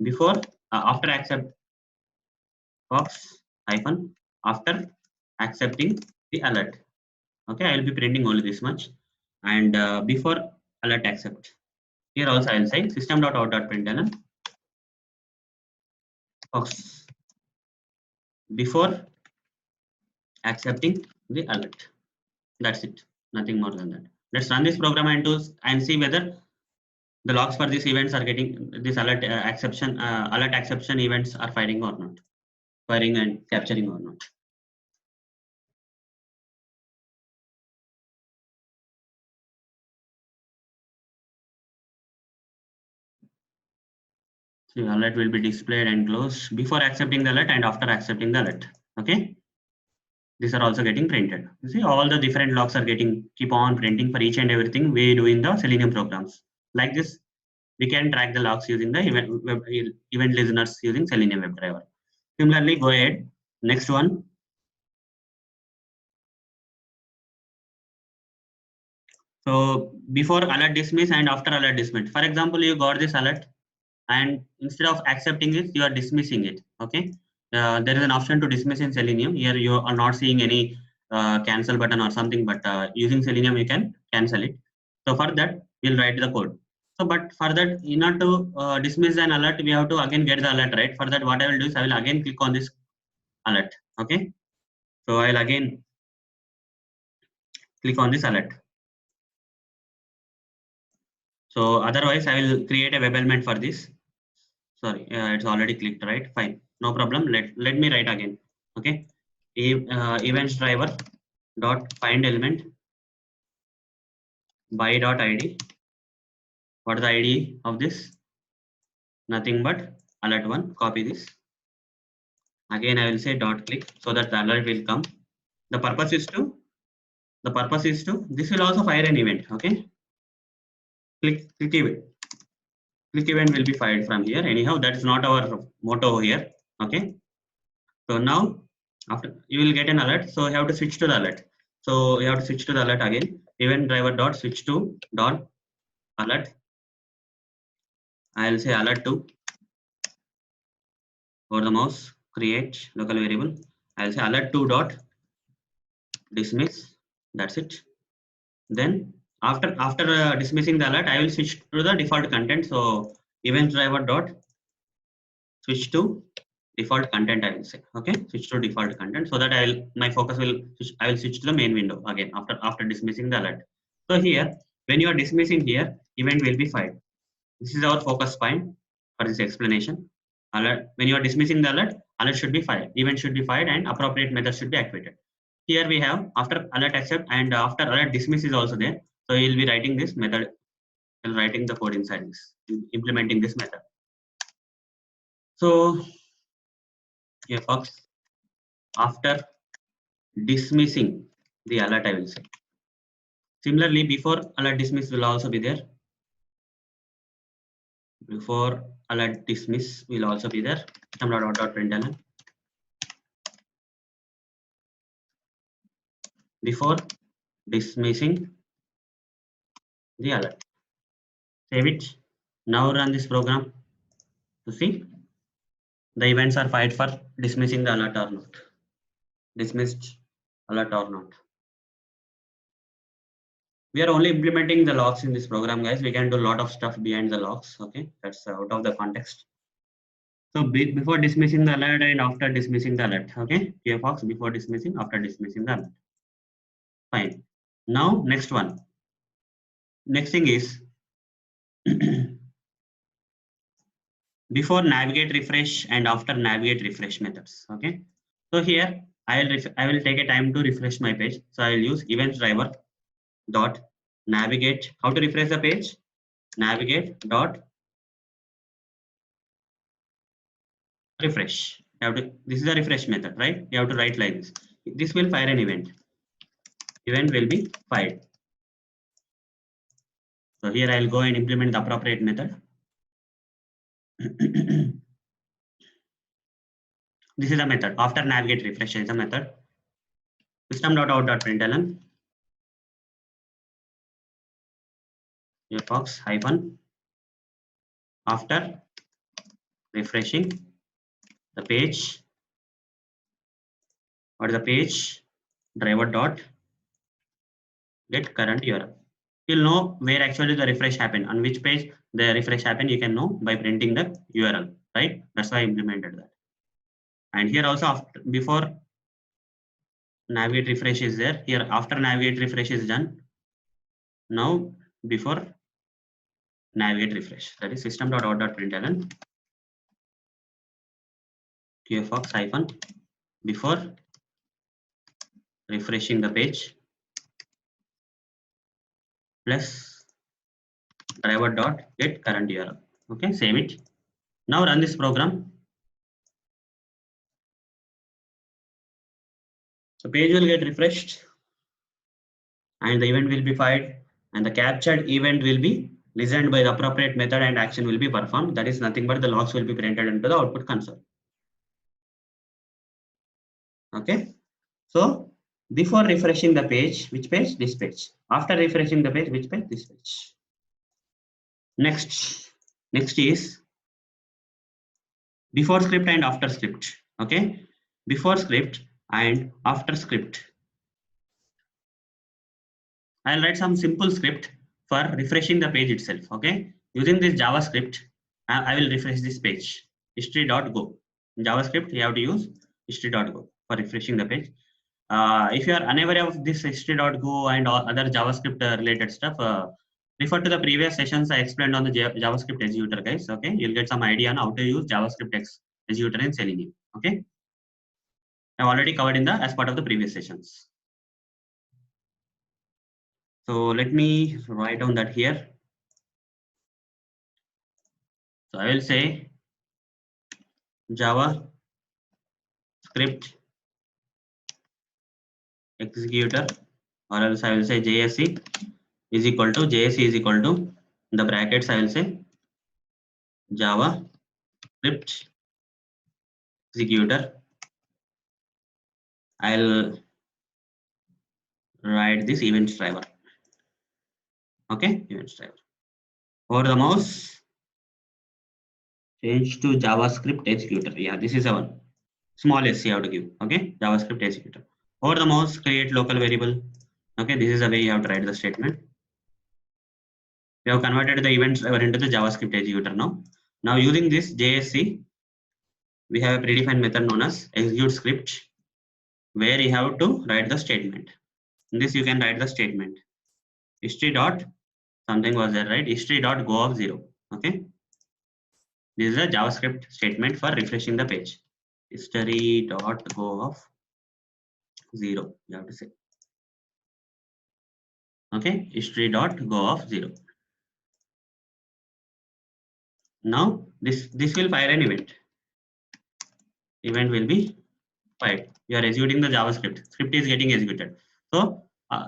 before after accept box hyphen after accepting the alert. Okay, I will be printing only this much, and before alert accept. Here also I will say system.out.println box before accepting the alert. That's it. Nothing more than that. Let's run this program and see whether the logs for these events are getting this alert alert exception events are firing or not, firing and capturing or not. So alert will be displayed and closed before accepting the alert and after accepting the alert. Okay, these are also getting printed. You see, all the different logs are keep on printing for each and everything we do in the Selenium programs. Like this, we can track the logs using the event listeners using Selenium WebDriver. Similarly, go ahead. Next one. So before alert dismiss and after alert dismiss. For example, you got this alert, and instead of accepting it, you are dismissing it. Okay, there is an option to dismiss in Selenium. Here you are not seeing any cancel button or something, but using Selenium you can cancel it. So for that, we'll write the code. So but for that, in order to dismiss an alert, we have to again get the alert, right? For that, what I will do is I will again click on this alert. Okay, so I'll again click on this alert. So otherwise I will create a web element for this. Sorry, it's already clicked, right? Fine, no problem. Let me write again. Okay, events driver dot find element by dot id. What is the id of this? Nothing but alert one. Copy this. Again I will say dot click so that the alert will come. The purpose is to this will also fire an event. Okay, click event. Click event will be fired from here. Anyhow, that is not our motto here. Okay. So now after you will get an alert. So you have to switch to the alert. So you have to switch to the alert again. Event driver dot switch to dot alert. I will say alert to over the mouse create local variable. I will say alert to dot dismiss. That's it. Then after dismissing the alert, I will switch to the default content. So event driver dot switch to default content. I will say okay, switch to default content so that my focus will I will switch to the main window again after dismissing the alert. So here when you are dismissing here, event will be fired. This is our focus point for this explanation. Alert when you are dismissing the alert should be fired, event should be fired, and appropriate method should be activated. Here we have after alert accept and after alert dismiss is also there. So you will be writing this method and writing the code inside this, implementing this method. So QAFox after dismissing the alert, I will say. Similarly, before alert dismiss will also be there. Before alert dismiss will also be there. System.out.println. Before dismissing the alert. Save it. Now run this program to see the events are fired for dismissing the alert or not. Dismissed alert or not. We are only implementing the logs in this program, guys. We can do a lot of stuff behind the logs. Okay, that's out of the context. So before dismissing the alert and after dismissing the alert. Okay, QAFox before dismissing, after dismissing the alert. Fine. Now next one. Next thing is before navigate refresh and after navigate refresh methods. Okay. So here I will take a time to refresh my page. So I will use event driver dot navigate. How to refresh the page? Navigate dot refresh. This is the refresh method, right? You have to write like this. This will fire an event. Event will be fired. So here I will go and implement the appropriate method. This is the method. After navigate refresh is the method. System.out.println QAFox hyphen after refreshing the page. What is the page? Driver dot get current URL. You'll know where actually the refresh happened, on which page the refresh happened. You can know by printing the URL, right? That's why I implemented that. And here also before navigate refresh is there. Here after navigate refresh is done. Now before navigate refresh, that is system.out.println QAFox hyphen before refreshing the page plus driver dot get current URL. Okay, save it. Now run this program. The page will get refreshed and the event will be fired, and the captured event will be listened by the appropriate method and action will be performed. That is nothing but the logs will be printed into the output console. Okay, so before refreshing the page, which page? This page. After refreshing the page, which page? This page. Next is before script and after script. Okay, before script and after script. I'll write some simple script for refreshing the page itself. Okay, using this JavaScript, I will refresh this page. History.go. In JavaScript, you have to use history.go for refreshing the page. If you are unaware of this history.go and all other JavaScript related stuff, refer to the previous sessions I explained on the JavaScript executor, guys. Okay, you'll get some idea on how to use JavaScript executor in Selenium. Okay, I've already covered in the as part of the previous sessions. So let me write down that here. So I will say JavaScript executor, or else I will say JSE is equal to in the brackets I will say JavaScript executor. I'll write this event driver. Okay, event driver. Over the mouse, change to JavaScript executor. Yeah, this is our small SC you have to give. Okay, JavaScript executor. Over the mouse, create local variable. Okay, this is the way you have to write the statement. We have converted the event driver into the JavaScript executor now. Now using this JSC, we have a predefined method known as execute script, where you have to write the statement. In this you can write the statement. History dot something was there, right? History dot go of 0. Okay. This is a JavaScript statement for refreshing the page. History dot go of 0. You have to say. Okay. History dot go of 0. Now this will fire an event. Event will be fired. You are executing the JavaScript. Script is getting executed. So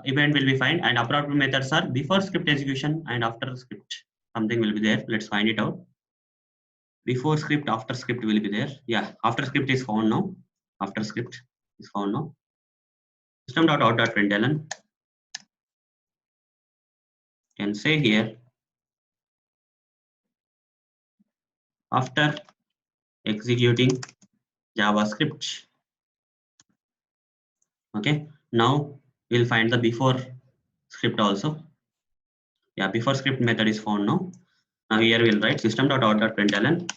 event will be fine, and appropriate methods are before script execution and after script. Something will be there. Let's find it out. Before script, after script will be there. Yeah, after script is found now. After script is found now. System.out.println can say here after executing JavaScript. Okay, now we'll find the before script also. Yeah, before script method is found now. Now here we'll write system.out.println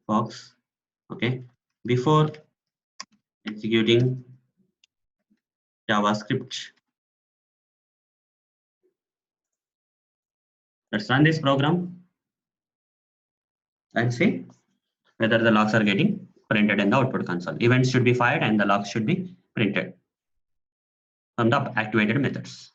box. Okay, before executing JavaScript. Let's run this program and see whether the logs are getting printed in the output console. Events should be fired and the logs should be printed from the activated methods.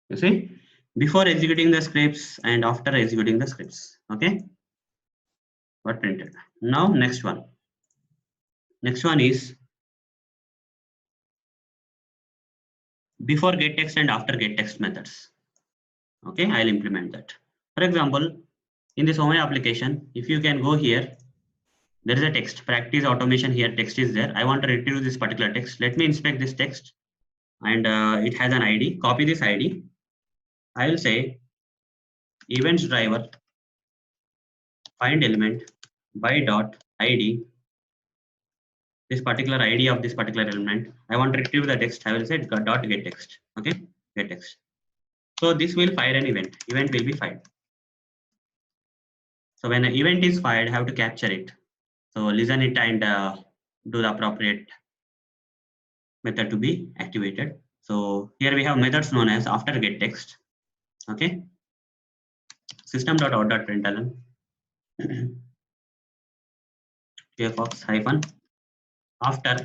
You see, before executing the scripts and after executing the scripts. Okay, what printed. Now next one. Next one is before getText and after getText methods. Okay, I'll implement that. For example, in this home application, if you can go here, there is a text practice automation here. Text is there. I want to retrieve this particular text. Let me inspect this text, and it has an ID. Copy this ID. I will say events driver find element by dot ID. This particular ID of this particular element. I want to retrieve the text. I will say dot get text. Okay, get text. So this will fire an event. Event will be fired. So when an event is fired, I have to capture it. So listen it and do the appropriate method to be activated. So here we have methods known as after get text. Okay, system.out.println QAFox hyphen after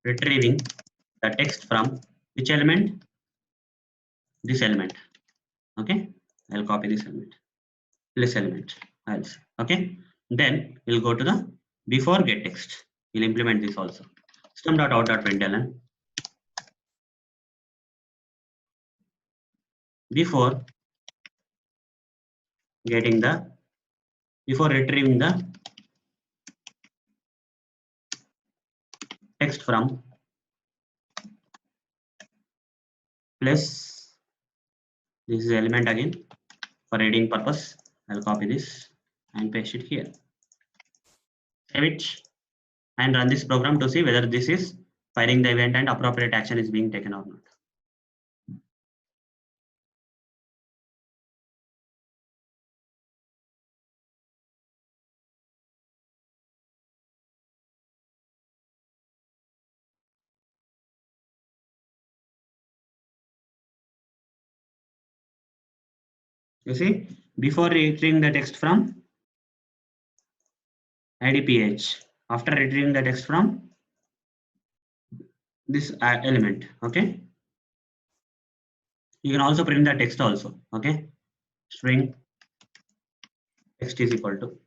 retrieving the text from which element? This element. Okay, I'll copy this element. This element. Else. Okay, then we'll go to the before get text. We'll implement this also. System.out.println before retrieving the text from plus this is the element again for reading purpose. I'll copy this and paste it here. Save it and run this program to see whether this is firing the event and appropriate action is being taken or not. You see, before retrieving the text from IDPH, after retrieving the text from this element, okay. You can also print the text also, okay. String text is equal to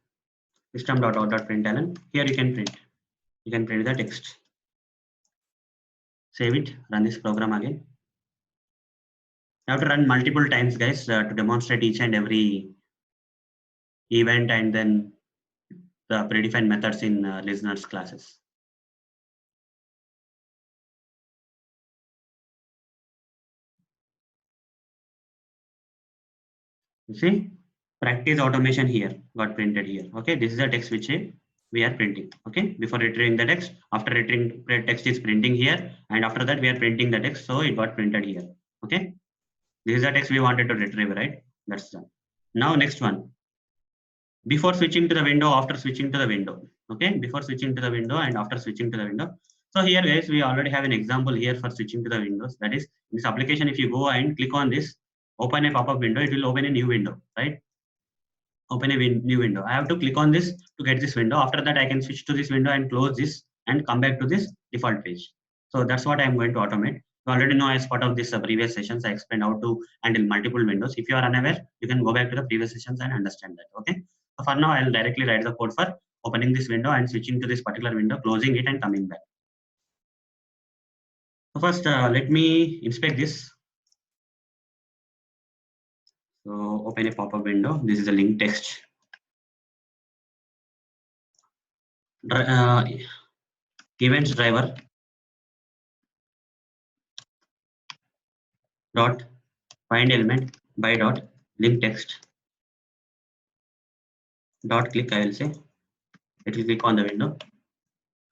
system.out.println. Here you can print. You can print the text. Save it. Run this program again. You have to run multiple times, guys, to demonstrate each and every event and then the predefined methods in listeners classes. You see, practice automation here got printed here. Okay, this is the text which we are printing. Okay, before retrieving the text, after retrieving text is printing here, and after that we are printing the text, so it got printed here. Okay, this is the text we wanted to retrieve, right? That's done. Now next one. Before switching to the window, after switching to the window. Okay, before switching to the window and after switching to the window. So here, guys, we already have an example here for switching to the windows. That is, in this application, if you go and click on this, open a pop-up window, it will open a new window, right? Open a new window. I have to click on this to get this window. After that, I can switch to this window and close this and come back to this default page. So that's what I'm going to automate. You already know as part of this previous sessions, I explained how to handle multiple windows. If you are unaware, you can go back to the previous sessions and understand that. Okay. So for now, I'll directly write the code for opening this window and switching to this particular window, closing it and coming back. So first, let me inspect this. So open a pop-up window. This is a link text. Events driver dot find element by dot link text dot click. I will say it will click on the window,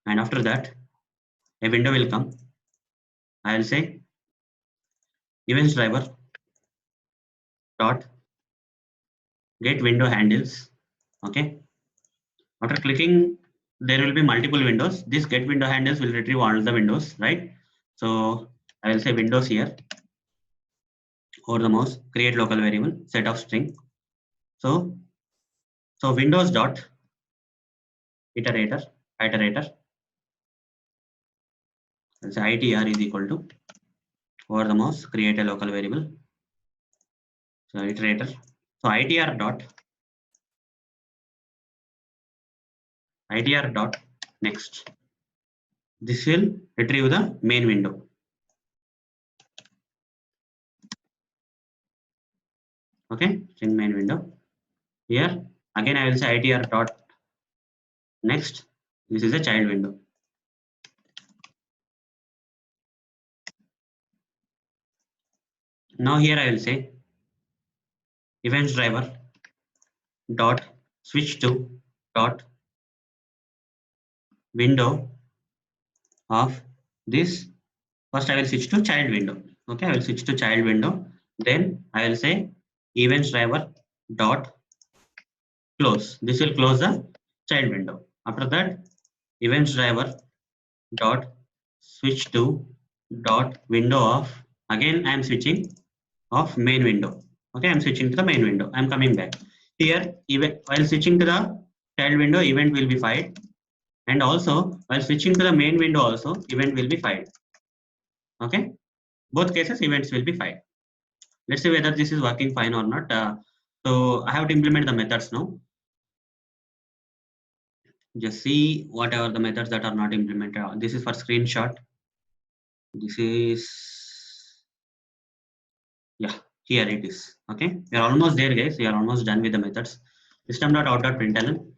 and after that a window will come. I will say events driver dot get window handles. Okay, after clicking there will be multiple windows. This get window handles will retrieve all the windows, right? So I will say windows here. Over the mouse, create local variable set of string. So windows dot iterator let's say itr is equal to, over the mouse, create a local variable, so iterator. So itr dot next. This will retrieve the main window. Okay, in main window. Here again I will say itr dot next. This is a child window. Now here I will say events driver dot switch to dot window of this. First I will switch to child window. Okay, I will switch to child window. Then I will say events driver dot close. This will close the child window. After that, events driver dot switch to dot window of, again I am switching of main window. Okay, I am switching to the main window. I am coming back here. Even while switching to the child window, event will be fired, and also while switching to the main window also event will be fired. Okay, both cases events will be fired. Let's see whether this is working fine or not. So I have to implement the methods now. Just see whatever the methods that are not implemented. This is for screenshot. This is, yeah, here it is. Okay, we are almost there, guys. We are almost done with the methods. System.out.println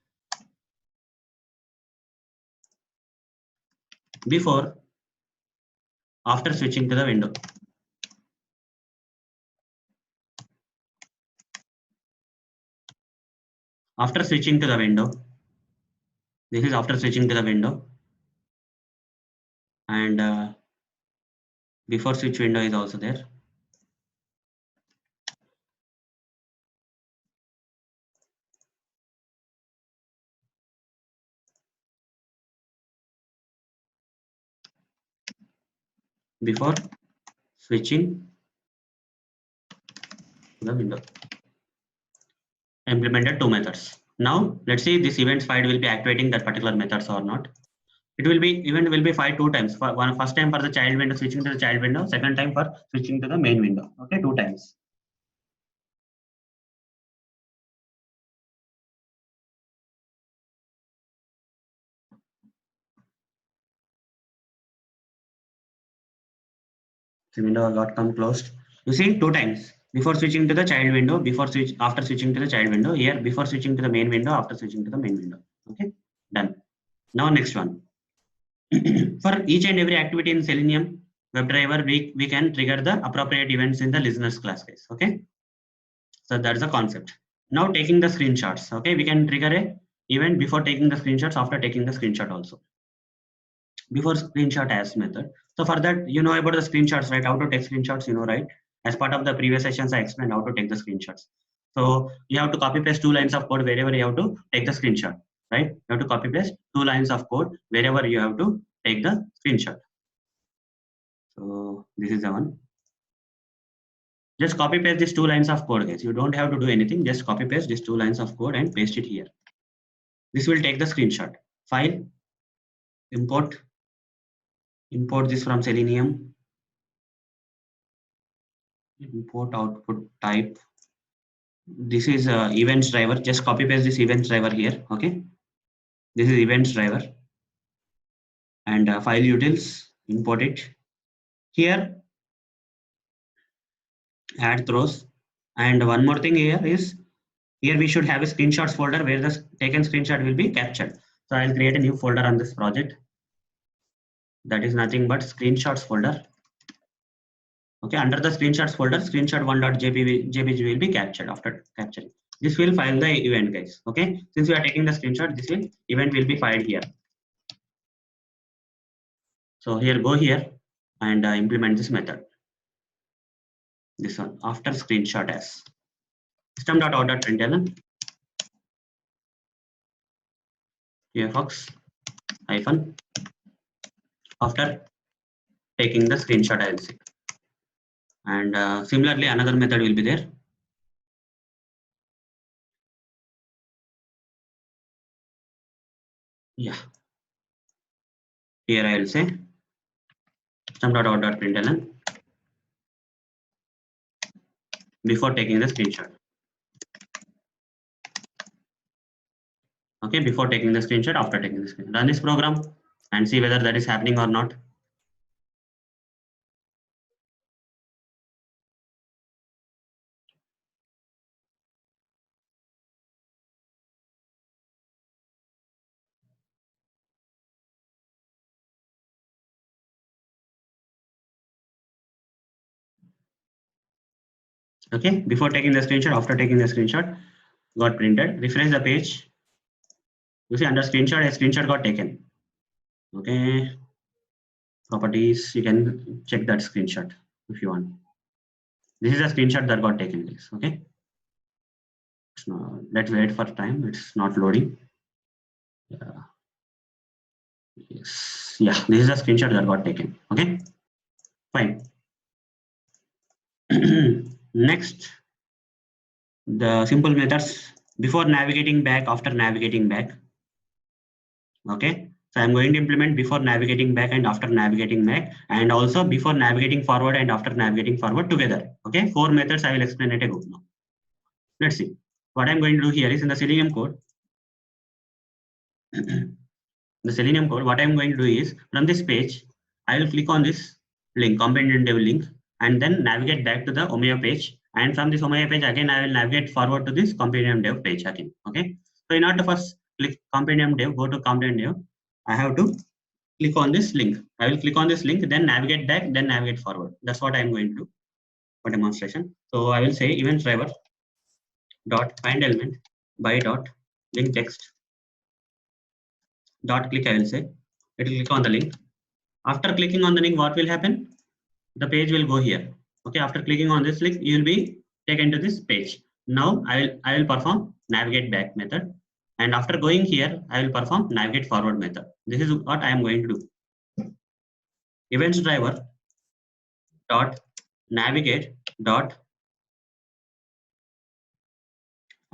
before, after switching to the window. After switching to the window, this is after switching to the window, and before switch window is also there. Before switching to the window. implemented 2 methods. Now let's see this events file will be activating that particular methods or not. It will be event will be fired 2 times. First time for the child window switching to the child window, second time for switching to the main window. Okay, 2 times. The window got come closed. You see 2 times. Before switching to the child window, after switching to the child window, here before switching to the main window, after switching to the main window. Okay, done. Now next one. For each and every activity in Selenium WebDriver, we can trigger the appropriate events in the listeners class, guys. Okay, so that's the concept. Now taking the screenshots. Okay, we can trigger a event before taking the screenshots, after taking the screenshot also. Before screenshot as method. So for that, you know about the screenshots, right? How to take screenshots, you know, right? As part of the previous sessions, I explained how to take the screenshots. So you have to copy paste 2 lines of code wherever you have to take the screenshot, right? You have to copy paste 2 lines of code wherever you have to take the screenshot. So this is the one. Just copy paste these 2 lines of code, guys. You don't have to do anything. Just copy paste these 2 lines of code and paste it here. This will take the screenshot. File, import this from Selenium. Import output type. This is events driver. Just copy paste this events driver here. Okay, this is events driver, and file utils, import it here, add throws. And one more thing here is, here we should have a screenshots folder where the taken screenshot will be captured. So I'll create a new folder on this project. That is nothing but screenshots folder. Okay, under the screenshots folder, screenshot1.jpg will be captured. After capturing, this will file the event, guys. Okay, since we are taking the screenshot, this event will be filed here. So here, go here and implement this method. This one, after screenshot as system.out.println QAFox hyphen after taking the screenshot, I will say. And similarly, another method will be there. Yeah. Here I will say system.out.println before taking the screenshot. Okay, before taking the screenshot, after taking the screenshot. Run this program and see whether that is happening or not. Okay, before taking the screenshot, after taking the screenshot, got printed. Refresh the page. You see under screenshot, a screenshot got taken. Okay, properties, you can check that screenshot if you want. This is a screenshot that got taken, guys. Okay, let's wait for time. It's not loading. Yeah. Yes. Yeah, this is a screenshot that got taken. Okay, fine. Next, the simple methods before navigating back, after navigating back. Okay, so I'm going to implement before navigating back and after navigating back, and also before navigating forward and after navigating forward together. Okay, 4 methods I will explain at a go now. Let's see. What I'm going to do here is in the Selenium code. The Selenium code, what I'm going to do is from this page, I will click on this link, companion dev link, and then navigate back to the Omea page. And from this Omea page, again, I will navigate forward to this companion dev page again. Okay. So in order to first click companion dev, go to companion dev, I have to click on this link. I will click on this link, then navigate back, then navigate forward. That's what I'm going to do for demonstration. So I will say event driver dot find element by dot link text dot click. I will say it will click on the link. After clicking on the link, what will happen? The page will go here. Okay, after clicking on this link, you will be taken to this page. Now I will perform navigate back method, and after going here, I will perform navigate forward method. This is what I am going to do. Events driver dot navigate dot,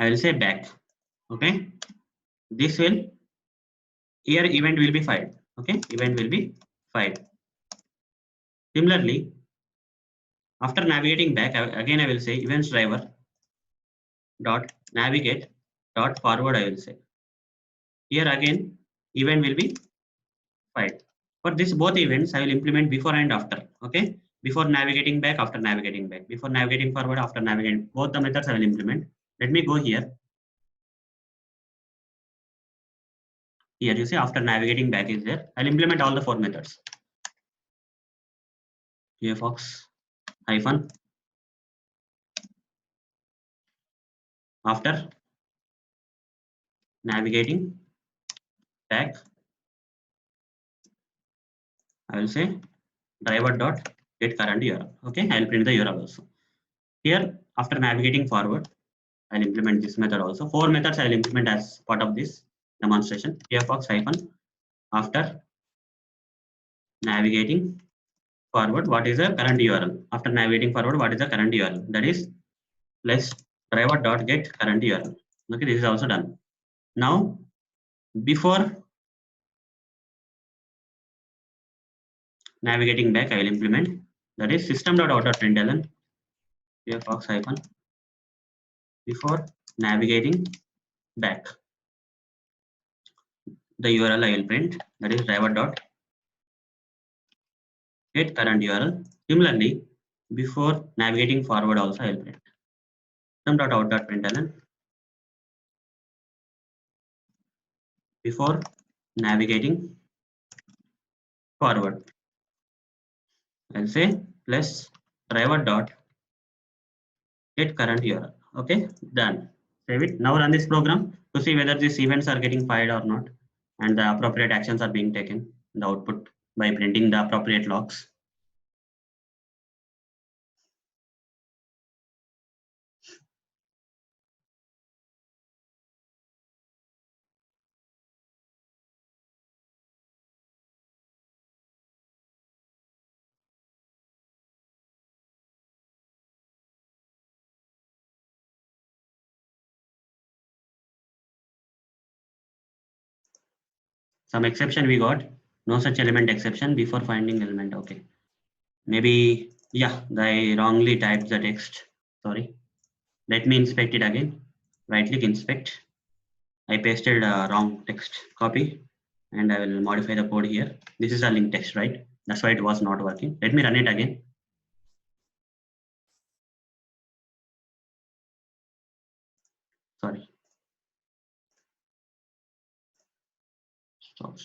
I will say back. Okay, this will here event will be filed. Okay, event will be filed. Similarly, after navigating back, again I will say events driver dot navigate dot forward. I will say here again event will be filed. For this both events, I will implement before and after. Okay, before navigating back, after navigating back, before navigating forward, after navigating. Both the methods I will implement. Let me go here. Here you see after navigating back is there. I'll implement all the 4 methods. QAFox hyphen after navigating back, I will say driver dot get current URL. Okay, I'll print the URL also. Here after navigating forward, I'll implement this method also. 4 methods I'll implement as part of this demonstration. QAFox hyphen after navigating forward, what is the current URL? After navigating forward, what is the current URL? That is plus driver dot get current URL. Okay, this is also done. Now before navigating back, I will implement that is system.out.println QAFox hyphen before navigating back. The URL I will print, that is driver dot get current URL. Similarly, before navigating forward also I will print system.out.println before navigating forward. I'll say plus driver dot get current URL. Okay, done. Save it. Now run this program to see whether these events are getting fired or not, and the appropriate actions are being taken in the output by printing the appropriate logs. Some exception we got. No such element exception before finding element. Okay. Maybe, yeah, I wrongly typed the text. Sorry. Let me inspect it again. Right click inspect. I pasted wrong text. Copy. And I will modify the code here. This is a link text, right? That's why it was not working. Let me run it again. Sorry. Stop.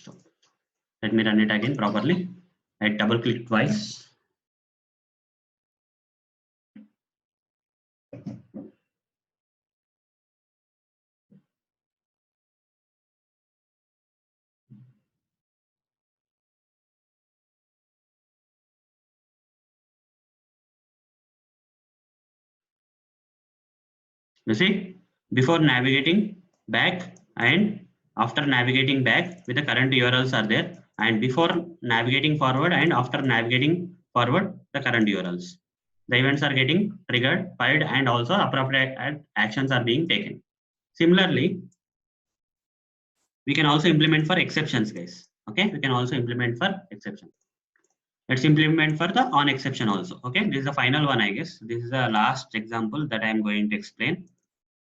Let me run it again properly. I double click twice. You see, before navigating back and after navigating back with the current URLs are there, and before navigating forward and after navigating forward the current URLs. The events are getting triggered, filed, and also appropriate actions are being taken. Similarly, we can also implement for exceptions, guys. Okay, we can also implement for exception. Let's implement for the on exception also. Okay, this is the final one, I guess. This is the last example that I am going to explain.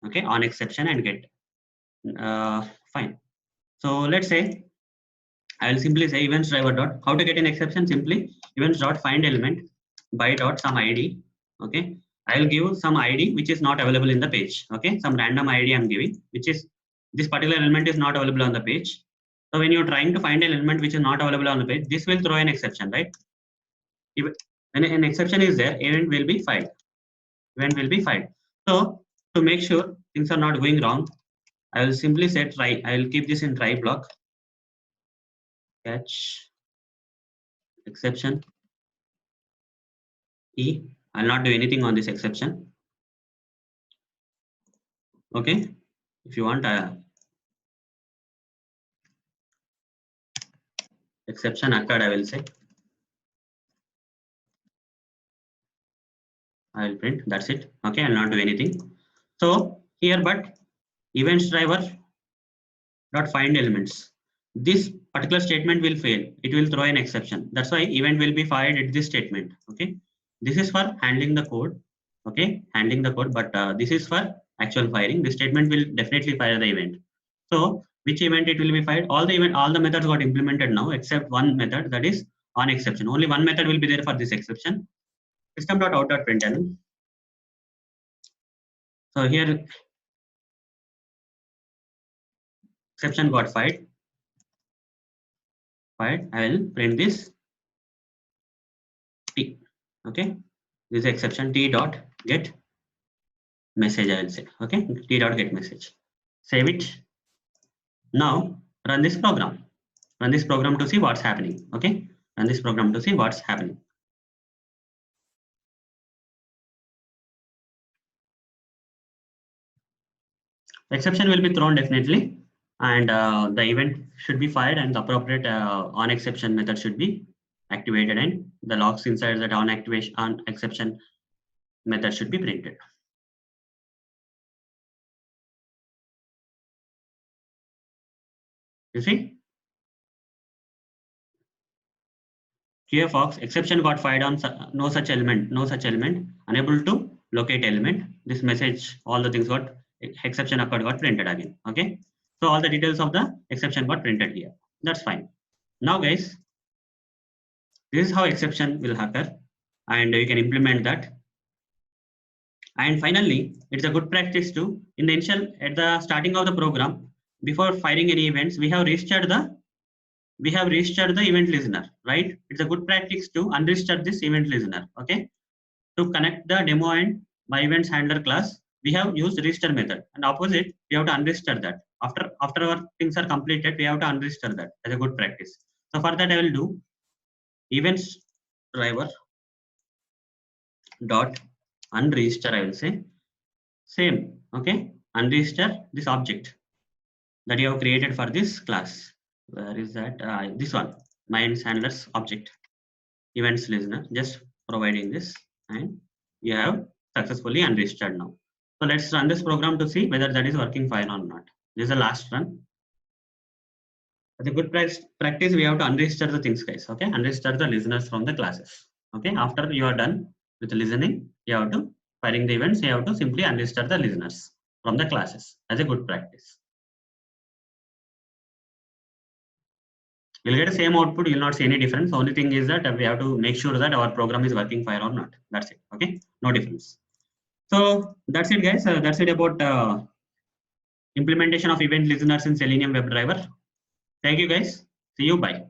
Okay, on exception and get. Fine. So let's say I will simply say events driver dot how to get an exception. Simply events dot find element by dot some ID. Okay, I will give some ID which is not available in the page. Okay, some random ID I'm giving, which is this particular element is not available on the page. So when you're trying to find an element which is not available on the page, this will throw an exception, right? If when an exception is there, event will be filed. Event will be filed. So to make sure things are not going wrong, I will simply say try. I will keep this in try block. Catch exception E. I'll not do anything on this exception. Okay. If you want exception occurred, I will say. I will print. That's it. Okay. I'll not do anything. So here, but events driver dot find elements. This particular statement will fail. It will throw an exception. That's why event will be fired at this statement. Okay, this is for handling the code. Okay, handling the code, but this is for actual firing. This statement will definitely fire the event. So which event it will be fired? All the methods got implemented now except one method, that is on exception. Only one method will be there for this exception. System.out.println. So here exception got fired. I will print this T. Okay, this exception T dot get message. I will say okay, T dot get message. Save it. Now run this program. Run this program to see what's happening. Okay, run this program to see what's happening. The exception will be thrown definitely, and the event should be fired, and the appropriate on exception method should be activated, and the logs inside that on exception method should be printed. You see, QAFox exception got fired on no such element, unable to locate element. This message, all the things got exception occurred got printed again. Okay, so all the details of the exception got printed here. That's fine. Now guys, this is how exception will occur, and you can implement that. And finally, it's a good practice to, in the initial, at the starting of the program, before firing any events, we have registered the event listener, right? It's a good practice to unregister this event listener. Okay, to connect the demo and my events handler class, we have used register method, and opposite we have to unregister that. After our things are completed, we have to unregister that as a good practice. So for that, I will do events driver dot unregister. I will say same. Okay, unregister this object that you have created for this class. Where is that? This one, my handlers object events listener. Just providing this, and you have successfully unregistered now. So let's run this program to see whether that is working fine or not. This is the last run. As a good practice, we have to unregister the things, guys. Okay, unregister the listeners from the classes. Okay, after you are done with listening, you have to firing the events. You have to simply unregister the listeners from the classes as a good practice. You'll get the same output. You'll not see any difference. The only thing is that we have to make sure that our program is working fine or not. That's it. Okay, no difference. So that's it, guys. That's it about implementation of event listeners in Selenium WebDriver. Thank you, guys. See you. Bye.